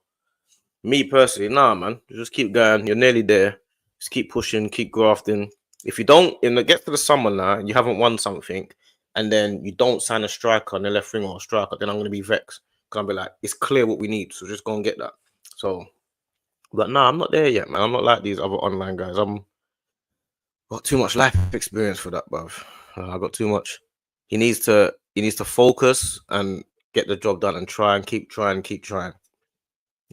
me personally, nah, man. Just keep going. You're nearly there. Just keep pushing, keep grafting. If you don't, in the get to the summer now, and you haven't won something, and then you don't sign a striker on the left wing or a striker, then I'm gonna be vexed. Cause I'll be like, it's clear what we need, so just go and get that. So, but nah, I'm not there yet, man. I'm not like these other online guys. Got too much life experience for that, bruv. I got too much. He needs to focus and get the job done and try and keep trying.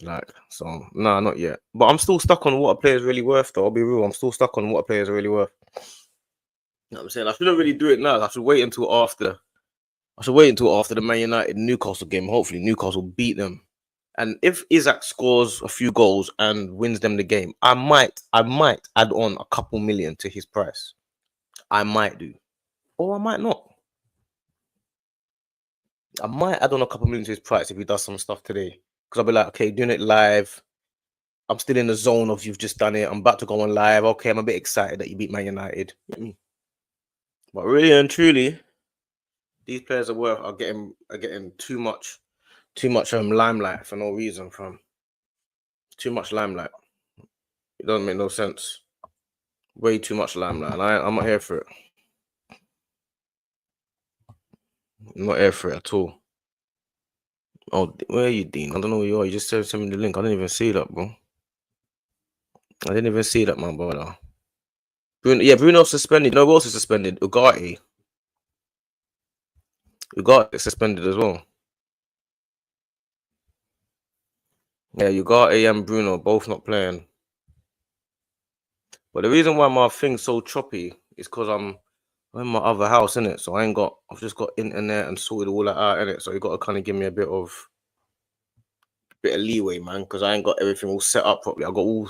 Like, so, nah, not yet. But I'm still stuck on what a player's really worth, though. I'll be real. I'm still stuck on what a player's really worth. You know what I'm saying? I shouldn't really do it now. I should wait until after the Man United Newcastle game. Hopefully, Newcastle beat them. And if Isaac scores a few goals and wins them the game, I might add on a couple million to his price. I might do. Or I might not. I might add on a couple million to his price if he does some stuff today. Because I'll be like, okay, doing it live. I'm still in the zone of you've just done it. I'm about to go on live. Okay, I'm a bit excited that you beat Man United. But really and truly, these players are getting too much limelight for no reason, fam. Too much limelight. It doesn't make no sense. Way too much limelight, and I'm not here for it. I'm not here for it at all. Oh, where are you, Dean? I don't know where you are. You just sent me the link. I didn't even see that, bro. I didn't even see that, my brother. Bruno suspended. You know who else is suspended? Ugarte is suspended as well. Yeah, Ugarte and Bruno both not playing. But the reason why my thing's so choppy is because I'm in my other house, innit? So I've just got internet and sorted all that out, innit? So you got to kind of give me a bit of leeway, man, because I ain't got everything all set up properly. I got all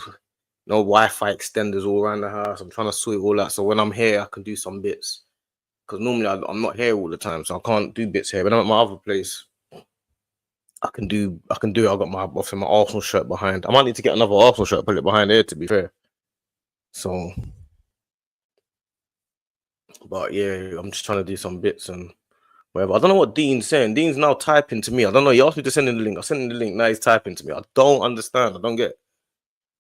no Wi-Fi extenders all around the house. I'm trying to sort all that. So when I'm here, I can do some bits. Because normally I'm not here all the time, so I can't do bits here. But I'm at my other place. I can do it. I got my Arsenal shirt behind. I might need to get another Arsenal shirt, put it behind here, to be fair. So, but yeah, I'm just trying to do some bits and whatever. I don't know what Dean's saying. Dean's now typing to me. I don't know. He asked me to send him the link. I sent him the link. Now he's typing to me. I don't understand. I don't get.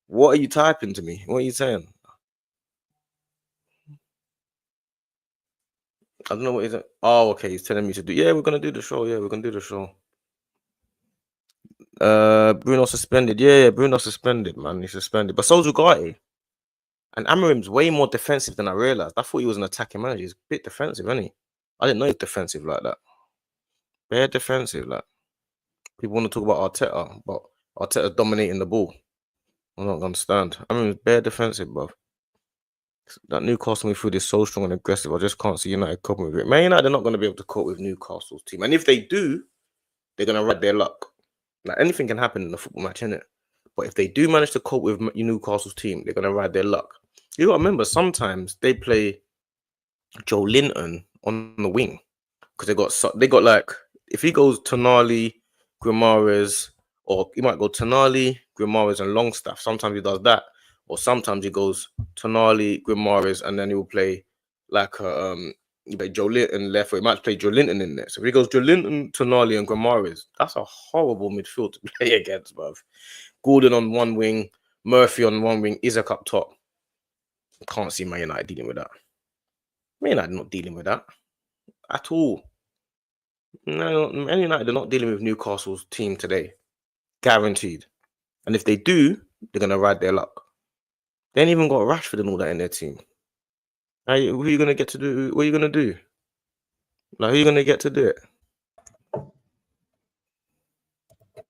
What are you typing to me? What are you saying? I don't know what he's. Oh, okay. He's telling me to do. Yeah, we're gonna do the show. Yeah, we're gonna do the show. Bruno suspended. Yeah, Bruno suspended, man. He's suspended. But so's Ugarte. And Amarim's way more defensive than I realized. I thought he was an attacking manager. He's a bit defensive, isn't he? I didn't know he's defensive like that. Very defensive. Like people want to talk about Arteta, but Arteta's dominating the ball. I don't understand. Amarim's bare defensive, bro. That Newcastle midfield is so strong and aggressive. I just can't see United coping with it. Man United are not going to be able to cope with Newcastle's team. And if they do, they're going to ride their luck. Like anything can happen in a football match, innit? But if they do manage to cope with Newcastle's team, they're going to ride their luck. You got to remember, sometimes they play Joe Linton on the wing because they got like, if he goes Tonali, Grimares, or he might go Tonali, Grimares, and Longstaff. Sometimes he does that, or sometimes he goes Tonali, Grimares, and then he'll play like Joe Linton left, or he might play Joe Linton in there. So if he goes Joe Linton, Tonali, and Grimares, that's a horrible midfield to play against, bruv. Gordon on one wing, Murphy on one wing, Isaac up top. Can't see Man United dealing with that. Man United not dealing with that at all. No, Man United are not dealing with Newcastle's team today. Guaranteed. And if they do, they're going to ride their luck. They ain't even got Rashford and all that in their team. Who are you going to get to do? What are you going to do? Like, who are you going to get to do it? I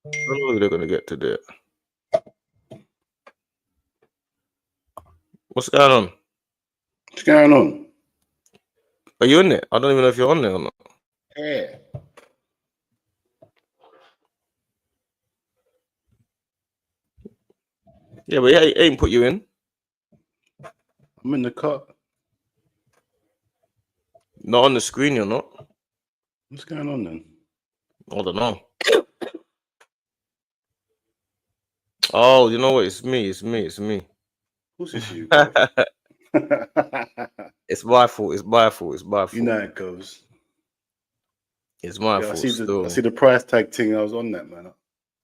don't know who they're going to get to do it. What's going on? What's going on? Are you in it? I don't even know if you're on there or not. Yeah. Yeah, but he ain't put you in. I'm in the car. Not on the screen, you're not. What's going on then? I don't know. Oh, you know what? It's me. Of course it's you. It's my fault. It's my fault. You know it goes. It's my fault. I see the price tag thing. I was on that, man.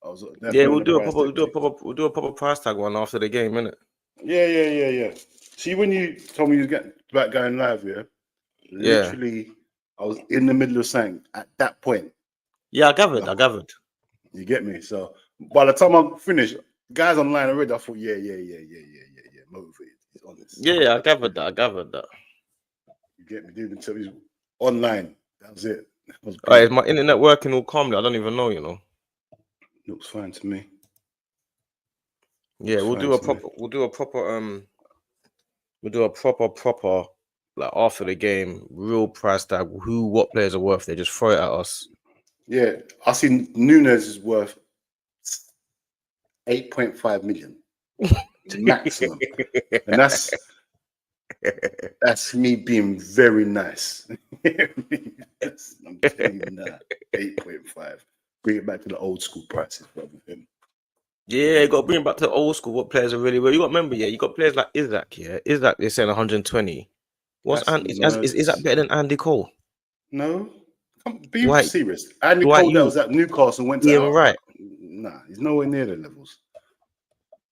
We'll do a proper price tag one after the game, innit? Yeah. See, when you told me you was about going live, literally, I was in the middle of saying at that point. Yeah, I gathered. You get me? So by the time I finished, guys online already, I thought, yeah, motivated. He's honest. Yeah, I gathered that. You get me? Dude, until he's online. That was it. Alright, is my internet working all calmly? I don't even know, you know. Looks fine to me. Yeah, we'll do a proper like after the game, real price tag, what players are worth. They just throw it at us. Yeah, I see Nunes is worth 8.5 million maximum, and that's me being very nice. I'm telling you that 8.5. Bring it back to the old school prices, brother. Yeah, you got to bring it back to the old school. What players are really well? You got to remember, yeah, you got players like Isaac. Yeah, Isaac. They're saying 120. That's Is Isaac murders. better than Andy Cole? No, be Dwight serious. Andy Dwight Cole that you was at Newcastle went to Ian Wright. nah, he's nowhere near the levels.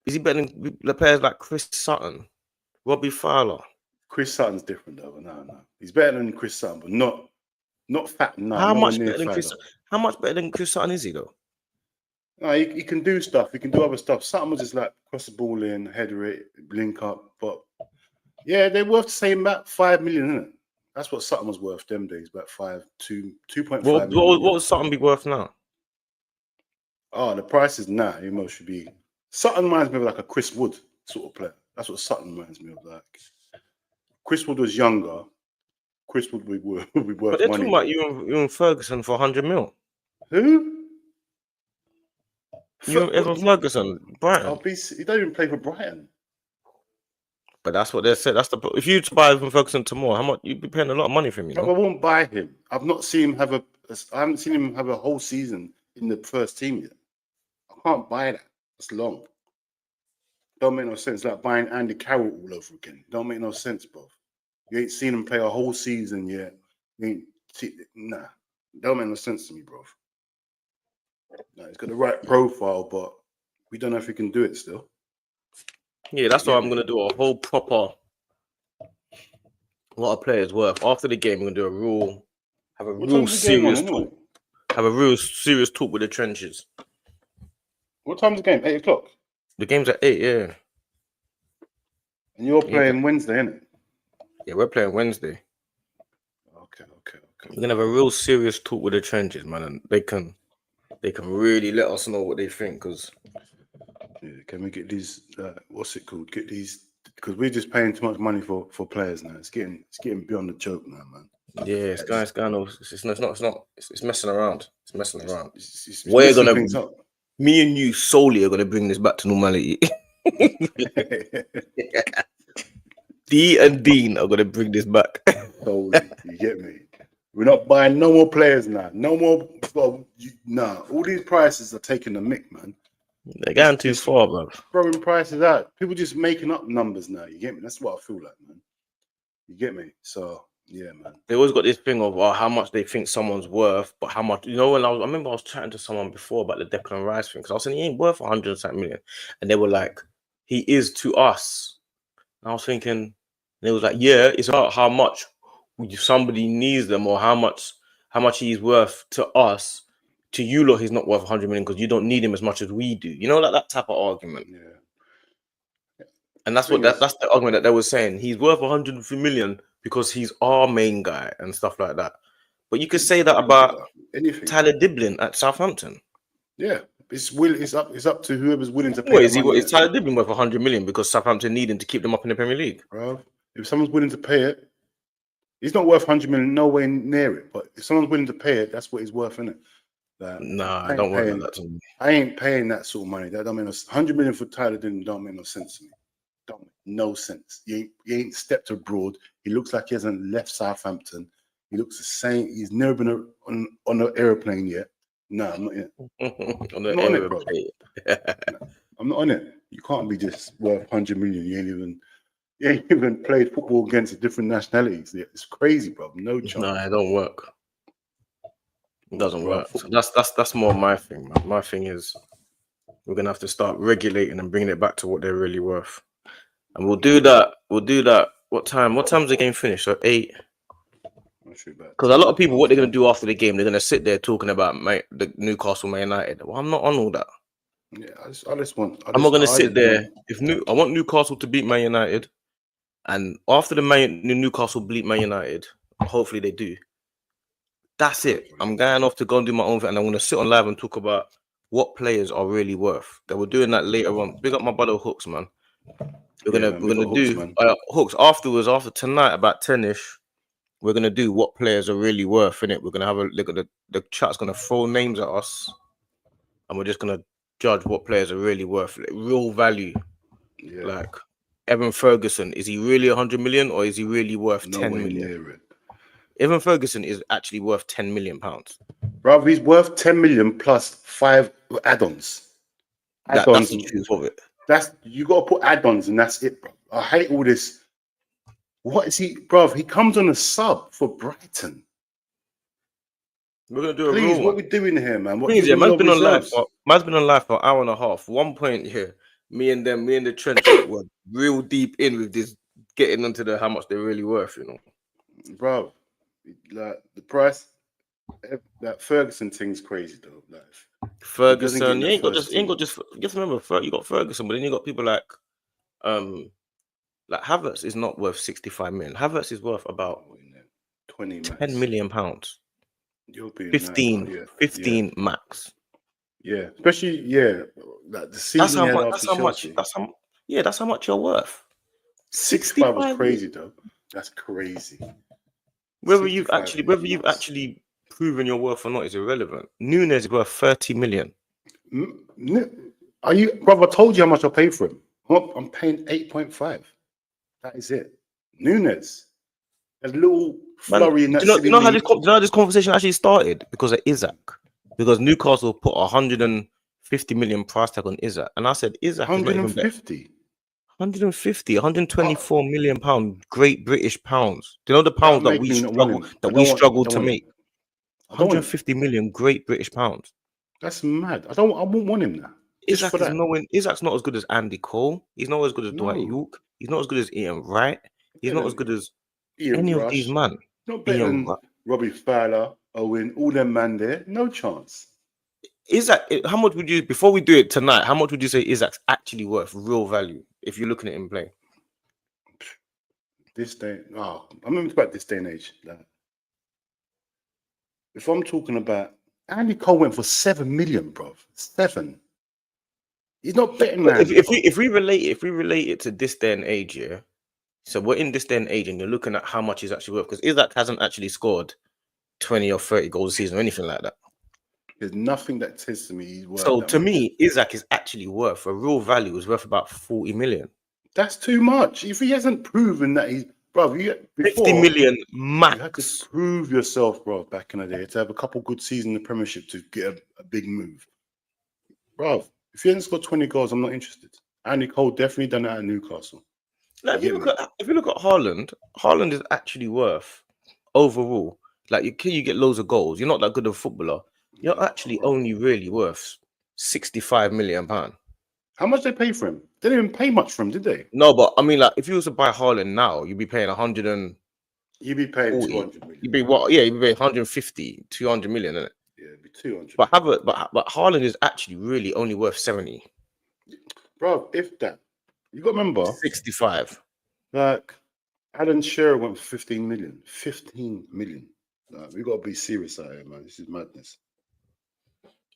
Is he better than the players like Chris Sutton, Robbie Fowler? Chris Sutton's different though. No, he's better than Chris Sutton, but not fat. No, How nowhere much near better than fat. Chris? How much better than Chris Sutton is he though? No, he can do stuff. He can do other stuff. Sutton was just like cross the ball in, header it, link up. But yeah, they're worth the same about 5 million, isn't it? That's what Sutton was worth them days, about 2.5 million. What would Sutton be worth now? Oh, the price is now. He most should be. Sutton reminds me of like a Chris Wood sort of player. That's what Sutton reminds me of. Like Chris Wood was younger. Chris Wood would be worth But they're money. talking about you and Ferguson for 100 mil. Who? Evan Ferguson, Brighton. He don't even play for Brighton. But that's what they said. That's the if you buy Evan Ferguson tomorrow, how much you'd be paying a lot of money for him, you know? I won't buy him. I haven't seen him have a whole season in the first team yet. I can't buy that. It's long. Don't make no sense. Like buying Andy Carroll all over again. Don't make no sense, bro. You ain't seen him play a whole season yet. Nah. Don't make no sense to me, bro. Nah, he's got the right profile, but we don't know if he can do it still. Yeah, that's why I'm gonna do a whole proper what a player's worth. After the game, we're gonna do have a real serious talk. Have a real serious talk with the trenches. What time's the game? 8 o'clock. The game's at 8, yeah. And you're playing Wednesday, innit? Yeah, we're playing Wednesday. Okay. We're gonna have a real serious talk with the trenches, man, and they can really let us know what they think. Because can we get these? What's it called? Get these because we're just paying too much money for players now. It's getting beyond the joke now, man. Yeah, it's going. It's messing around. It's messing around. We're gonna. Me and you solely are gonna bring this back to normality. D and Dean are gonna bring this back. Solely, you get me? We're not buying no more players now. No more. Nah, all these prices are taking the mick, man. They're going too far, bro. Throwing prices out. People just making up numbers now. You get me? That's what I feel like, man. You get me? So yeah, man. They always got this thing of how much they think someone's worth, but how much, you know, I remember I was chatting to someone before about the Declan Rice thing, because I was saying he ain't worth 100 million. And they were like, he is to us. And I was thinking, and it was like, yeah, it's about how much somebody needs them, or how much he's worth to us. To you lot, he's not worth 100 million because you don't need him as much as we do. You know, like that type of argument. Yeah. And that's that's the argument that they were saying. He's worth 100 million because he's our main guy and stuff like that. But you could say that about anything. Tyler Diblin at Southampton. Yeah, it's up to whoever's willing to pay. Well, is Tyler Diblin worth 100 million because Southampton need him to keep them up in the Premier League? Bro, if someone's willing to pay it, he's not worth 100 million, nowhere near it. But if someone's willing to pay it, that's what he's worth, isn't it? Nah, I don't worry about that to me. I ain't paying that sort of money. That don't make no 100 million for Tyler Diblin. Don't make no sense to me. Don't make no sense. He ain't stepped abroad. He looks like he hasn't left Southampton. He looks the same. He's never been on an airplane yet. No, I'm not in it. I'm not on it, bro. No, I'm not on it. You can't be just worth 100 million. You ain't even played football against different nationalities. It's crazy, bro. No chance. No, it don't work. It doesn't work. So that's more my thing, man. My thing is we're gonna have to start regulating and bringing it back to what they're really worth. And we'll do that. What time? What time's the game finish? So 8. Because a lot of people, what they're gonna do after the game, they're gonna sit there talking about the Newcastle Man United. Well, I'm not on all that. Yeah, I'm not gonna sit there. I want Newcastle to beat Man United, and after the Newcastle beat Man United, hopefully they do. That's it. I'm going off to go and do my own thing, and I'm gonna sit on live and talk about what players are really worth. They were doing that later on. Big up my brother Hooks, man. We're gonna do Hooks afterwards. After tonight, about 10ish, we're gonna do what players are really worth in it. We're gonna have a look at the chat's gonna throw names at us, and we're just gonna judge what players are really worth, like, real value. Yeah. Like Evan Ferguson, is he really 100 million or is he really worth 10 million? Evan Ferguson is actually worth 10 million pounds. Bro, he's worth 10 million plus 5 add-ons. That's add-ons. the truth of it. That's you got to put add-ons, and that's it, bro. I hate all this. What is he, bro? He comes on a sub for Brighton. We're gonna do a Please, real what one. we doing here, man? What Thing is, yeah, give me your reserves? man's been on live for an hour and a half. 1 point here, me and the trenches were real deep in with this, getting onto the how much they're really worth, you know. Bro, like the price, that Ferguson thing's crazy though. Like Ferguson, you you ain't got just you have to remember, you got Ferguson, but then you got people like Havertz is not worth 65 million. Havertz is worth about 20 max. 10 million pounds. You're being 15, nice, 15 max. Yeah, especially like the season That's how he had much. after Chelsea. That's how much you're worth. 65 was crazy though. That's crazy. Whether you've actually proven your worth or not is irrelevant. Nunes is worth 30 million. Are you, brother? I told you how much I paid for him. I'm paying 8.5. That is it. Nunes, a little flurry in that. Do you know how this conversation actually started? Because of Isaac. Because Newcastle put 150 million price tag on Isaac, and I said Isaac is not even 150. 124 million pound Great British pounds. Do you know the pounds that we struggled to make? 150 million Great British pounds. That's mad. I won't want him now. Isaac's not as good as Andy Cole. He's not as good as Dwight York. He's not as good as Ian Wright. He's not as good as any of these man. Not better than Robbie Fowler, Owen, all them man there. No chance. Isaac, how much would you, before we do it tonight, how much would you say Isaac's actually worth real value if you're looking at him playing? This day, I mean, about this day and age. Like, if I'm talking about Andy Cole went for 7 million, bro. 7. He's not betting that. If we relate it to this day and age, yeah. So we're in this day and age, and you're looking at how much he's actually worth, because Isaac hasn't actually scored 20 or 30 goals a season or anything like that. There's nothing that says to me he's worth. So to me, Isaac is actually worth a real value. Is worth about 40 million. That's too much. If he hasn't proven that he's, bro, 50 million max. You had to prove yourself, bro. Back in the day, to have a couple good seasons in the Premiership to get a big move, bro. If he hasn't scored 20 goals, I'm not interested. Andy Cole definitely done that at Newcastle. Like, if you look at Haaland, Haaland is actually worth overall. Like you get loads of goals. You're not that good of a footballer. You're actually only really worth 65 million pound. How much they pay for him? They didn't even pay much for him, did they? No, but I mean, like, if you was to buy Haaland now, you'd be paying 100 and you'd be paying 200 million. You'd be what? Yeah, you'd be paying 150, 200 million, innit? Yeah, it'd be 200. But Haaland is actually really only worth 70. Bro, if that, you got to remember 65. Like Alan Shearer went for 15 million. 15 million. Like, we got to be serious out here, man. This is madness.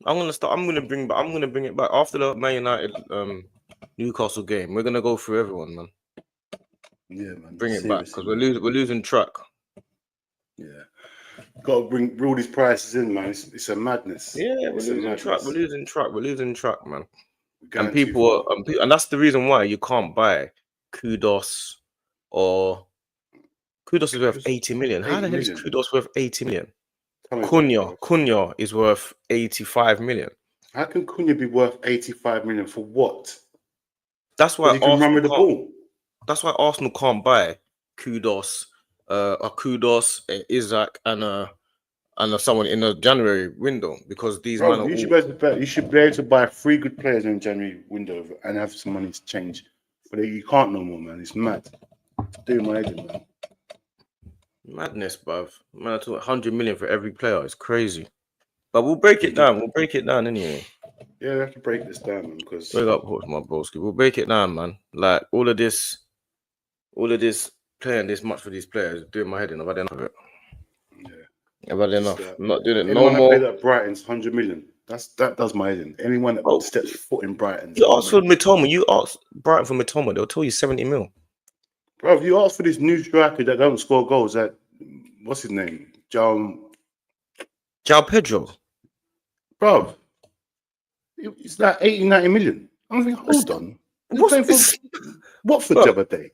I'm gonna bring it back after the Man United Newcastle game. We're gonna go through everyone, man. Yeah, man. Bring it back because we're losing track. Yeah, got to bring all these prices in, man. It's a madness. Yeah, we're losing track. We're losing track, man. And that's the reason why you can't buy Kudos or Kudos is worth 80 million. How the hell is Kudos worth 80 million? Cunha is worth 85 million. How can Cunha be worth 85 million for what? That's why he can run with the ball. That's why Arsenal can't buy Kudos, Isaac, and someone in the January window, because these men you should be able to buy 3 good players in the January window and have some money to change. But you can't no more, man. It's mad. Do my head in, man. Madness, bruv. Man, I took 100 million for every player. It's crazy. But we'll break it down. We'll break it down anyway. Yeah, we have to break this down, man. Because wake up, my broski. We'll break it down, man. Like all of this playing this much for these players, doing my head in. I've had enough of it. Yeah, I've had enough. I'm not doing it no more. That Brighton's 100 million. That does my head in. Anyone that steps foot in Brighton. You ask for Mitoma. You ask Brighton for Mitoma. They'll tell you 70 mil. Bro, you ask for this new striker that don't score goals. That what's his name? João Pedro. Bro, it's like 80, 90 million. I'm thinking, hold on. Watford the other day.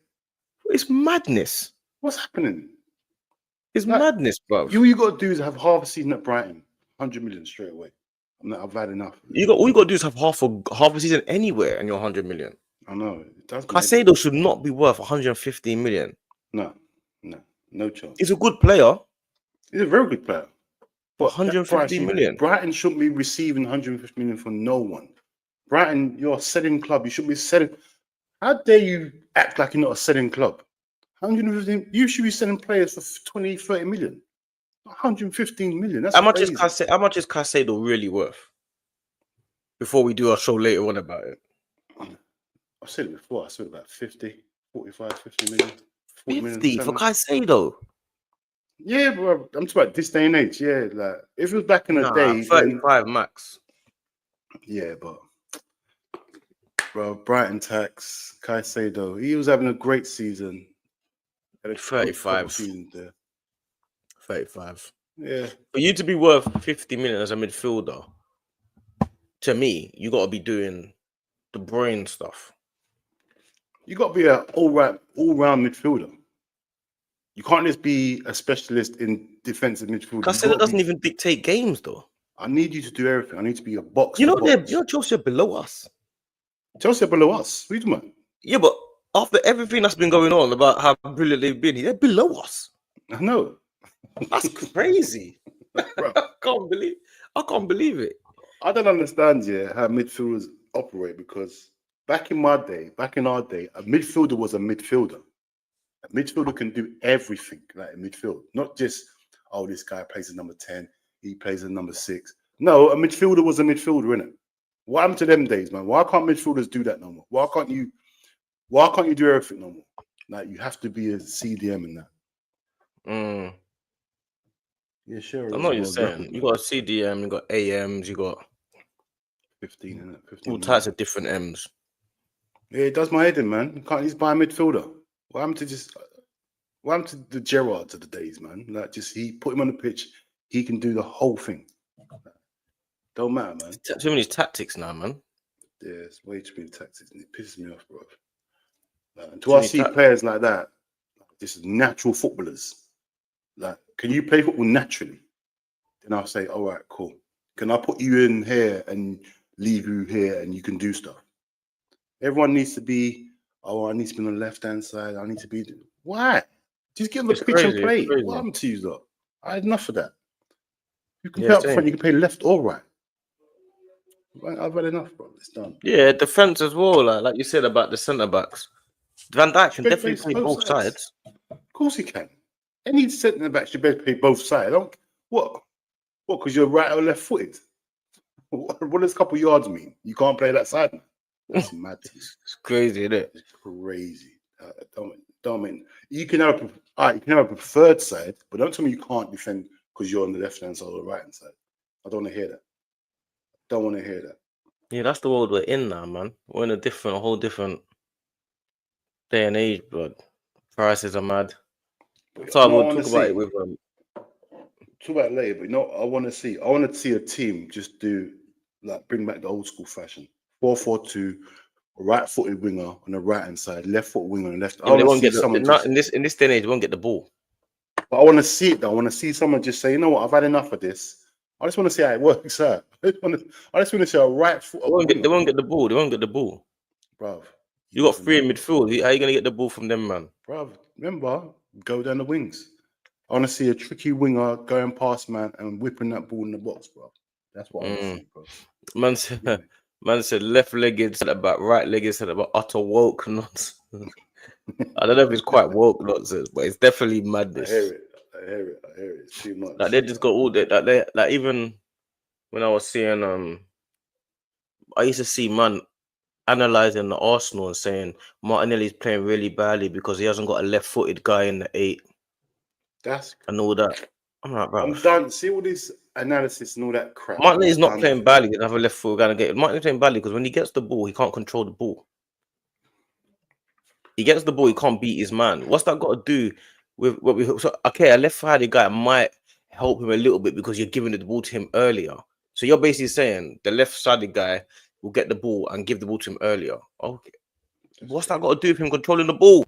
It's madness. What's happening? It's madness, bro. You got to do is have half a season at Brighton, 100 million straight away. I've had enough. All you got to do is have half a season anywhere, and you're 100 million. I know it does. Caicedo should not be worth 115 million. No chance. He's a good player. He's a very good player. But 150 million. Brighton shouldn't be receiving 150 million from no one. Brighton, you're a selling club. You should be selling. How dare you act like you're not a selling club? 115. You should be selling players for 20, 30 million. 115 million. That's how much crazy. How much is Caicedo really worth? Before we do our show later on about it. I've said it before. I said about 50, 45, 50 million. 50 million for Caicedo. Yeah, bro. I'm talking about this day and age. Yeah, like if it was back in the day, 35 then, max. Yeah, but bro, Brighton tax, Caicedo, he was having a great season. 35. 35. Yeah. For you to be worth 50 million as a midfielder, to me, you got to be doing the brain stuff. You got to be an all-round midfielder. You can't just be a specialist in defensive midfield. Caicedo doesn't even dictate games, though. I need you to do everything. I need to be a box. You know, Chelsea are below us. Chelsea are below us. What are you talking about? Yeah, but after everything that's been going on about how brilliant they've been, they're below us. I know. That's crazy. I can't believe it. I don't understand, how midfielders operate, because back in our day, a midfielder was a midfielder. A midfielder can do everything like in midfield, not just, oh, this guy plays as number 10, he plays as number 6. No, a midfielder was a midfielder, innit? What happened to them days, man? Why can't midfielders do that no more? Why can't you do everything no more? Like, you have to be a CDM in that. Yeah, sure. I know what you're saying. You got a CDM, you got AMs, you got 15, innit? 15 all types of different M's. Yeah, it does my head in, man. You can't just buy a midfielder. What happened to the Gerrards of the days, man? Like, he put him on the pitch, he can do the whole thing. Don't matter, man. Too many tactics now, man. Yeah, it's way too many tactics, and it pisses me off, bro. Until I see players like that, this is natural footballers. Like, can you play football naturally? Then I'll say, all right, cool. Can I put you in here and leave you here and you can do stuff? Everyone needs to be, I need to be on the left-hand side. I need to be... Why? Just get on the pitch and play. What happened to you, though? I had enough of that. You can play up front, you can play left or right. I've had enough, bro. It's done. Yeah, defense as well. Like you said about the centre-backs. Van Dijk can definitely play both sides. Of course he can. Any centre-back should better play both sides. What? Because you're right or left-footed? What does a couple yards mean? You can't play that side, man. That's mad. It's crazy, isn't it? It's crazy. Don't mean you can have a preferred side, but don't tell me you can't defend because you're on the left-hand side or the right-hand side. I don't want to hear that. Don't want to hear that. Yeah, that's the world we're in now, man. We're in a whole different day and age, but prices are mad. So we'll talk about it with talk about it later, but I want to see a team just bring back the old school fashion. 4-4-2, a right-footed winger on the right-hand side, left-footed winger on the left. They won't get in this day and age, they won't get the ball. But I want to see it though. I want to see someone just say, you know what, I've had enough of this. I just want to see how it works out. I just want to see a right foot. They won't get the ball. They won't get the ball. Bruv. You got 3 in midfield. How are you going to get the ball from them, man? Bruv, remember, go down the wings. I want to see a tricky winger going past, man, and whipping that ball in the box, bro. That's what I want to see, bro. Man said left-legged centre-back, right-legged centre-back, utter woke nonsense. I don't know if it's quite woke nonsense, but it's definitely madness. I hear it. It's too much. Like, they just got all that. Like, even when I was seeing, I used to see man analysing the Arsenal and saying Martinelli's playing really badly because he hasn't got a left-footed guy in the 8. And all that. I'm like, bro. I'm done. See all this analysis and all that crap. Martinelli's not playing badly. He doesn't have a left-footed guy to get. Martinelli's playing badly because when he gets the ball, he can't control the ball. He gets the ball, he can't beat his man. What's that got to do with what we? So, okay, a left-sided guy might help him a little bit because you're giving the ball to him earlier. So you're basically saying the left-sided guy will get the ball and give the ball to him earlier. Okay, what's that got to do with him controlling the ball?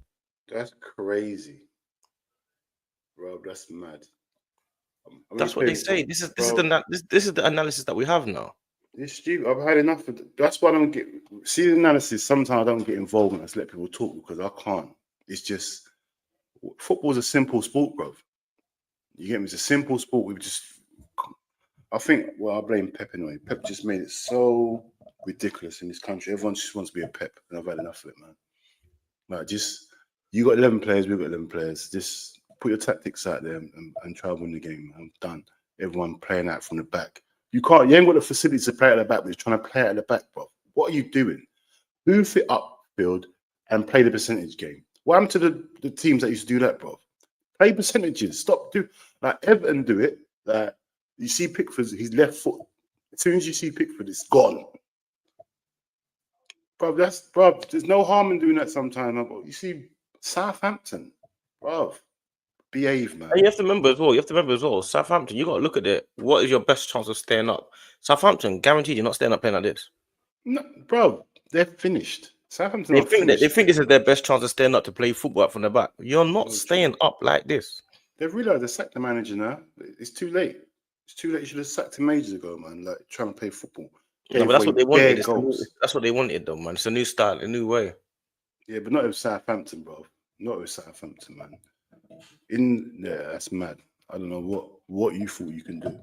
That's crazy, bro. That's mad. That's what they say. This is the analysis that we have now. It's stupid. I've had enough of it. That's why I don't get see the analysis. Sometimes I don't get involved in it. I just let people talk because I can't. It's just football's a simple sport, bro. You get me? It's a simple sport. We just, I think. Well, I blame Pep anyway. Pep just made it so ridiculous in this country. Everyone just wants to be a Pep, and I've had enough of it, man. Like, just you got 11 players, we've got 11 players. Just put your tactics out there and try and win the game. I'm done. Everyone playing out from the back. You ain't got the facilities to play at the back, but you're trying to play at the back, bro. What are you doing? Hoof it upfield and play the percentage game. What happened to the teams that used to do that, bro? Play percentages. Stop doing like Everton do it. Like you see Pickford's his left foot. As soon as you see Pickford, it's gone. Bro, there's no harm in doing that sometimes. Bro. You see Southampton, bro. Behave, man. And you have to remember as well. Southampton, you got to look at it. What is your best chance of staying up? Southampton, guaranteed you're not staying up playing like this. No, bro, they're finished. Southampton They think this is their best chance of staying up to play football from the back. You're not staying up like this. They've realised they sacked the manager now. It's too late. It's too late. You should have sacked him ages ago, man. Like trying to play football. No, but that's what they wanted. That's what they wanted, though, man. It's a new style, a new way. Yeah, but not with Southampton, bro. Not with Southampton, man. That's mad. I don't know what you thought you can do.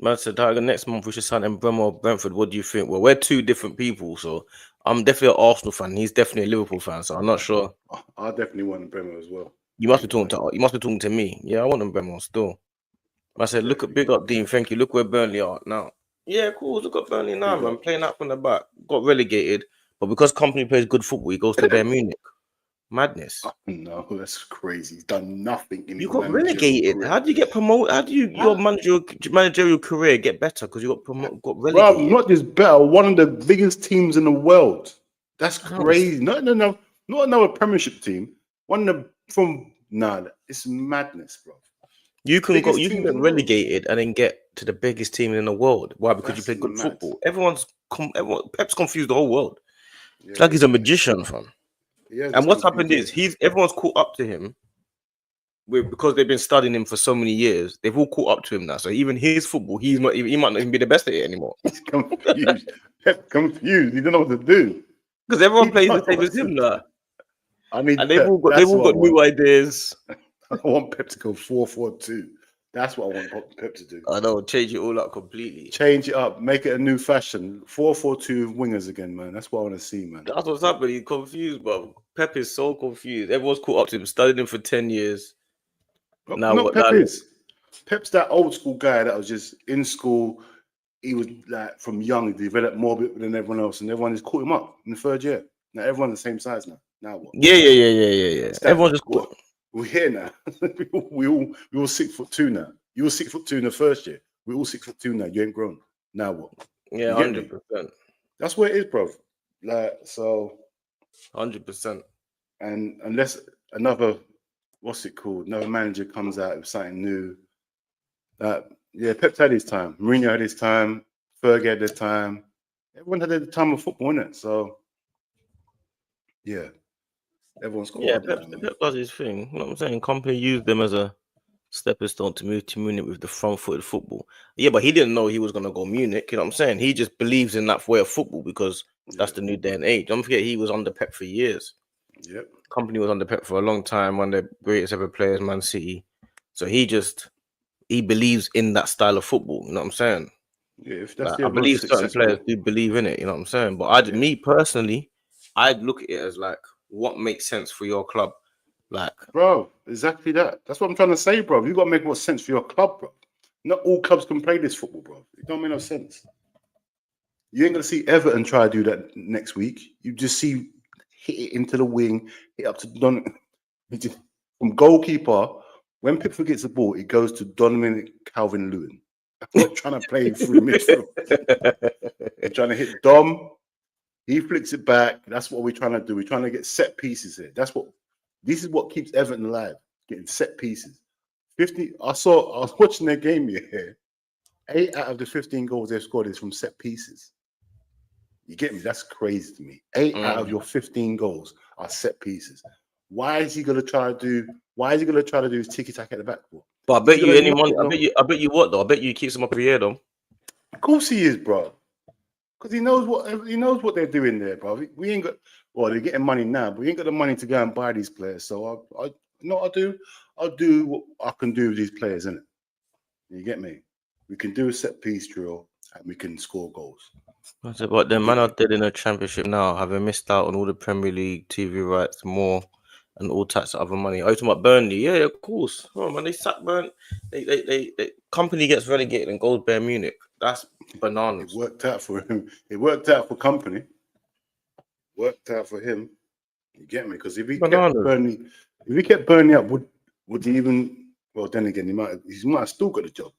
Man said, Tiger, next month we should sign Mbeumo or Brentford. What do you think? Well, we're two different people, so I'm definitely an Arsenal fan. He's definitely a Liverpool fan, so I'm not sure. I definitely want Mbeumo as well. You must be talking to me. Yeah, I want Mbeumo still. I said, big up Dean. Thank you. Look where Burnley are now. Yeah, cool. Look at Burnley now, man. Playing out from the back. Got relegated, but because Company plays good football, he goes to Bayern Munich. Madness. No, that's crazy. He's done nothing. You got relegated. How do you get promoted? How do your managerial career get better? Because you got relegated. Bro, not just better. One of the biggest teams in the world. That's crazy. No, not another Premiership team. It's madness, bro. You can get relegated and then get to the biggest team in the world. Why? Because you play good football. Pep's confused the whole world. Yeah, it's like he's a magician, fam. Yeah, and what's happened is everyone's caught up to him because they've been studying him for so many years. They've all caught up to him now. So even his football, he might not even be the best at it anymore. He's confused. Confused. He don't know what to do because everyone plays the same as him now. They've all got new ideas. I want Pep to go 4-4-2. That's what I want Pep to do. I know, change it all up completely. Change it up, make it a new fashion. 4-4-2 wingers again, man. That's what I want to see, man. That's what's happening. He's confused, bro. Pep is so confused. Everyone's caught up to him, studied him for 10 years. Pep's that old school guy that was just in school. He was like from young, developed more than everyone else, and everyone just caught him up in the third year. Now everyone's the same size now. Now what? Yeah. Everyone just caught. We're here now. we all 6'2" now. You were 6'2" in the first year. We're all 6'2" now. You ain't grown. Now what? Yeah, 100%. That's what it is, bro. Like so, 100%. And unless another manager comes out with something new. Pep had his time. Mourinho had his time. Fergie had his time. Everyone had their time of football, innit? So, yeah. Everyone's got Pep does his thing. You know what I'm saying? Company used them as a stepping stone to move to Munich with the front-footed football. Yeah, but he didn't know he was going to go Munich. You know what I'm saying? He just believes in that way of football because that's the new day and age. Don't forget, he was under Pep for years. Yep. Company was under Pep for a long time, one of the greatest ever players, Man City. So he believes in that style of football. You know what I'm saying? Yeah, if that's I believe certain players do believe in it. You know what I'm saying? But me personally, I'd look at it as like, what makes sense for your club? Like, bro, exactly that. That's what I'm trying to say, bro. You got to make what sense for your club, bro. Not all clubs can play this football, bro. It don't make no sense. You ain't gonna see Everton try to do that next week. You just see hit it into the wing, hit up to Don from goalkeeper. When Pickford gets the ball, it goes to Dominic Calvin-Lewin. I'm trying to play through midfield. I'm trying to hit Dom. He flicks it back. That's what we're trying to do. We're trying to get set pieces here. This is what keeps Everton alive, getting set pieces. I was watching their game here. 8 out of the 15 goals they've scored is from set pieces. You get me? That's crazy to me. 8 out of your 15 goals are set pieces. Why is he gonna try to do his tiki-taka at the back for? But I bet He's you got any enough, money. bro. I bet you what though. I bet you he keeps them up every year though. Of course he is, bro. Because he knows what they're doing there, bro. We ain't got. Well, they're getting money now, but we ain't got the money to go and buy these players. So I you know what I'll do? I'll do what I can do with these players, innit? You get me? We can do a set piece drill and we can score goals. That's it, but the man are dead in the championship now, having missed out on all the Premier League TV rights, more and all types of other money. Are you talking about Burnley? Yeah, of course. Oh man, they sack Burn. They company gets relegated and goes Bayern Munich. That's bananas. It worked out for him. It worked out for company. Worked out for him. You get me? Because if he kept Burnley up, would he even? Well, then again, he might have still got a job.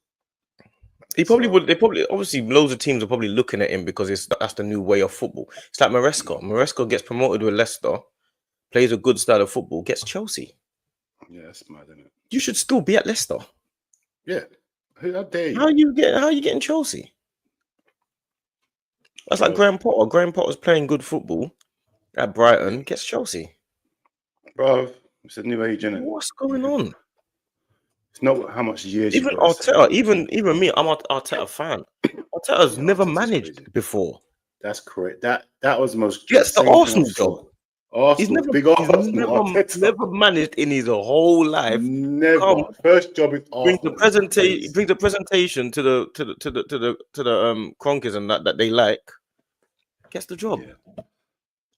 He probably would. They probably obviously loads of teams are probably looking at him because that's the new way of football. It's like Maresca. Maresca gets promoted with Leicester, plays a good style of football, gets Chelsea. Yeah, that's mad, isn't it? You should still be at Leicester. Yeah, how dare you? How you getting Chelsea? That's like Graham Potter. Graham Potter's playing good football at Brighton, gets Chelsea. Bro, it's a new age, innit? What's going on? It's not how much years Even you got. Arteta, even me, I'm an Arteta fan. Arteta's never managed crazy. Before. That's correct. That was the most. Gets the Arsenal job. Arsenal, he's never managed in his whole life. Never. First job is Arsenal. Brings the presentation to the Kronkers and that they like. Gets the job. Yeah.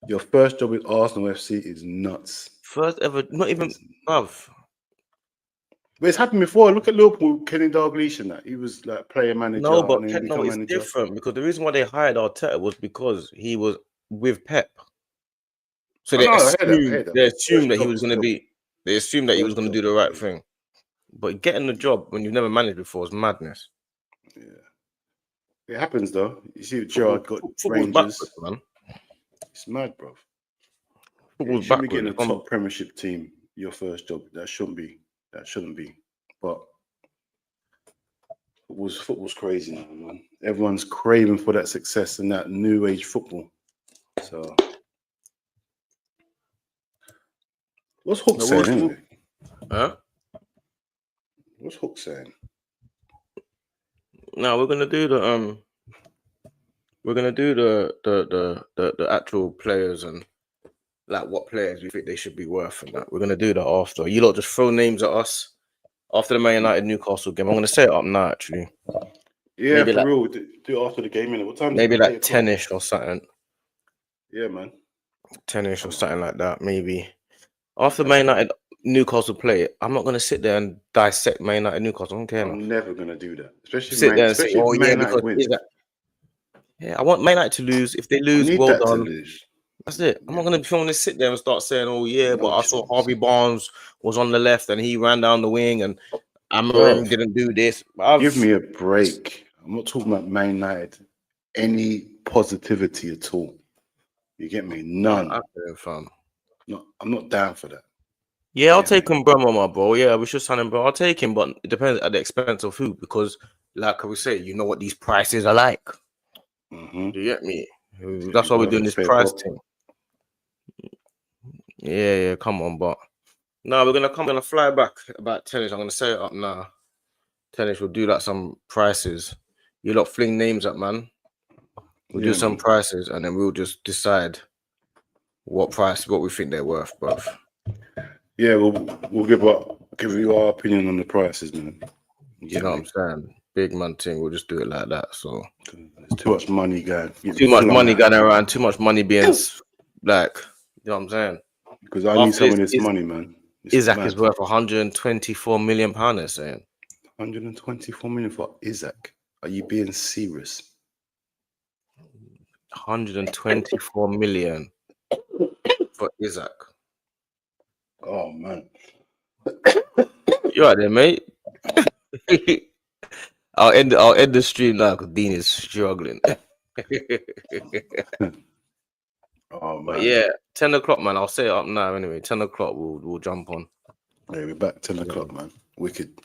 Your first job with Arsenal FC is nuts. First ever, not even above. But it's happened before. Look at Liverpool, Kenny Dalglish and that. He was like player manager. No, but it's different because the reason why they hired Arteta was because he was with Pep. So they assumed that he was going to be. They assumed that he was going to do the right thing. But getting the job when you've never managed before is madness. Yeah, it happens though. You see, Gerrard got Rangers. Man. It's mad, bro. You should be getting a top Premiership team. Your first job. That shouldn't be. But football's crazy now, man. Everyone's craving for that success and that new age football. So, what's Hook saying anyway? Huh? What's Hook saying? No, we're gonna do the actual players and like what players we think they should be worth and that. We're gonna do that after. You lot just throw names at us after the Man United Newcastle game. I'm gonna set it up now actually. Yeah, maybe for real. Do it after the game, innit? What time? Maybe like 10ish or something. Yeah, man. 10ish or something like that. Maybe after Man United Newcastle play, I'm not gonna sit there and dissect Man United Newcastle. I don't care. I'm never gonna do that. Especially sit there and say, "Oh yeah," because yeah, I want Man United to lose. If they lose, well done. That's it. I'm not going to sit there and start saying, "Oh yeah," but I saw Harvey Barnes was on the left and he ran down the wing, and Amorim didn't do this. Give me a break. I'm not talking about Man United. Any positivity at all? You get me? None. I'm not down for that. Yeah, I'll take him, bro. Yeah, we should sign him, bro. I'll take him, but it depends at the expense of who, because, like we say, you know what these prices are like. Mm-hmm. Do you get me? That's why we're doing this price thing. Yeah, come on, but no, we're gonna fly back about 10ish. I'm gonna set it up now. 10ish, we'll do like some prices. You lot fling names up, man. We'll do some prices and then we'll just decide what we think they're worth, bruv. Yeah, we'll give you our opinion on the prices, man. You know what I'm saying? Big man thing. We'll just do it like that. So there's too much money going. Too much money going around. Too much money being like, you know what I'm saying? Because I need some of this money, man. Isaac is worth 124 million pounds. They're saying 124 million for Isaac. Are you being serious? 124 million for Isaac. Oh man, you right there, mate? I'll end the stream now because Dean is struggling. Oh man. But yeah, 10 o'clock, man. I'll set it up now anyway. 10 o'clock, we'll jump on. Yeah, we're back 10 o'clock, man. Wicked.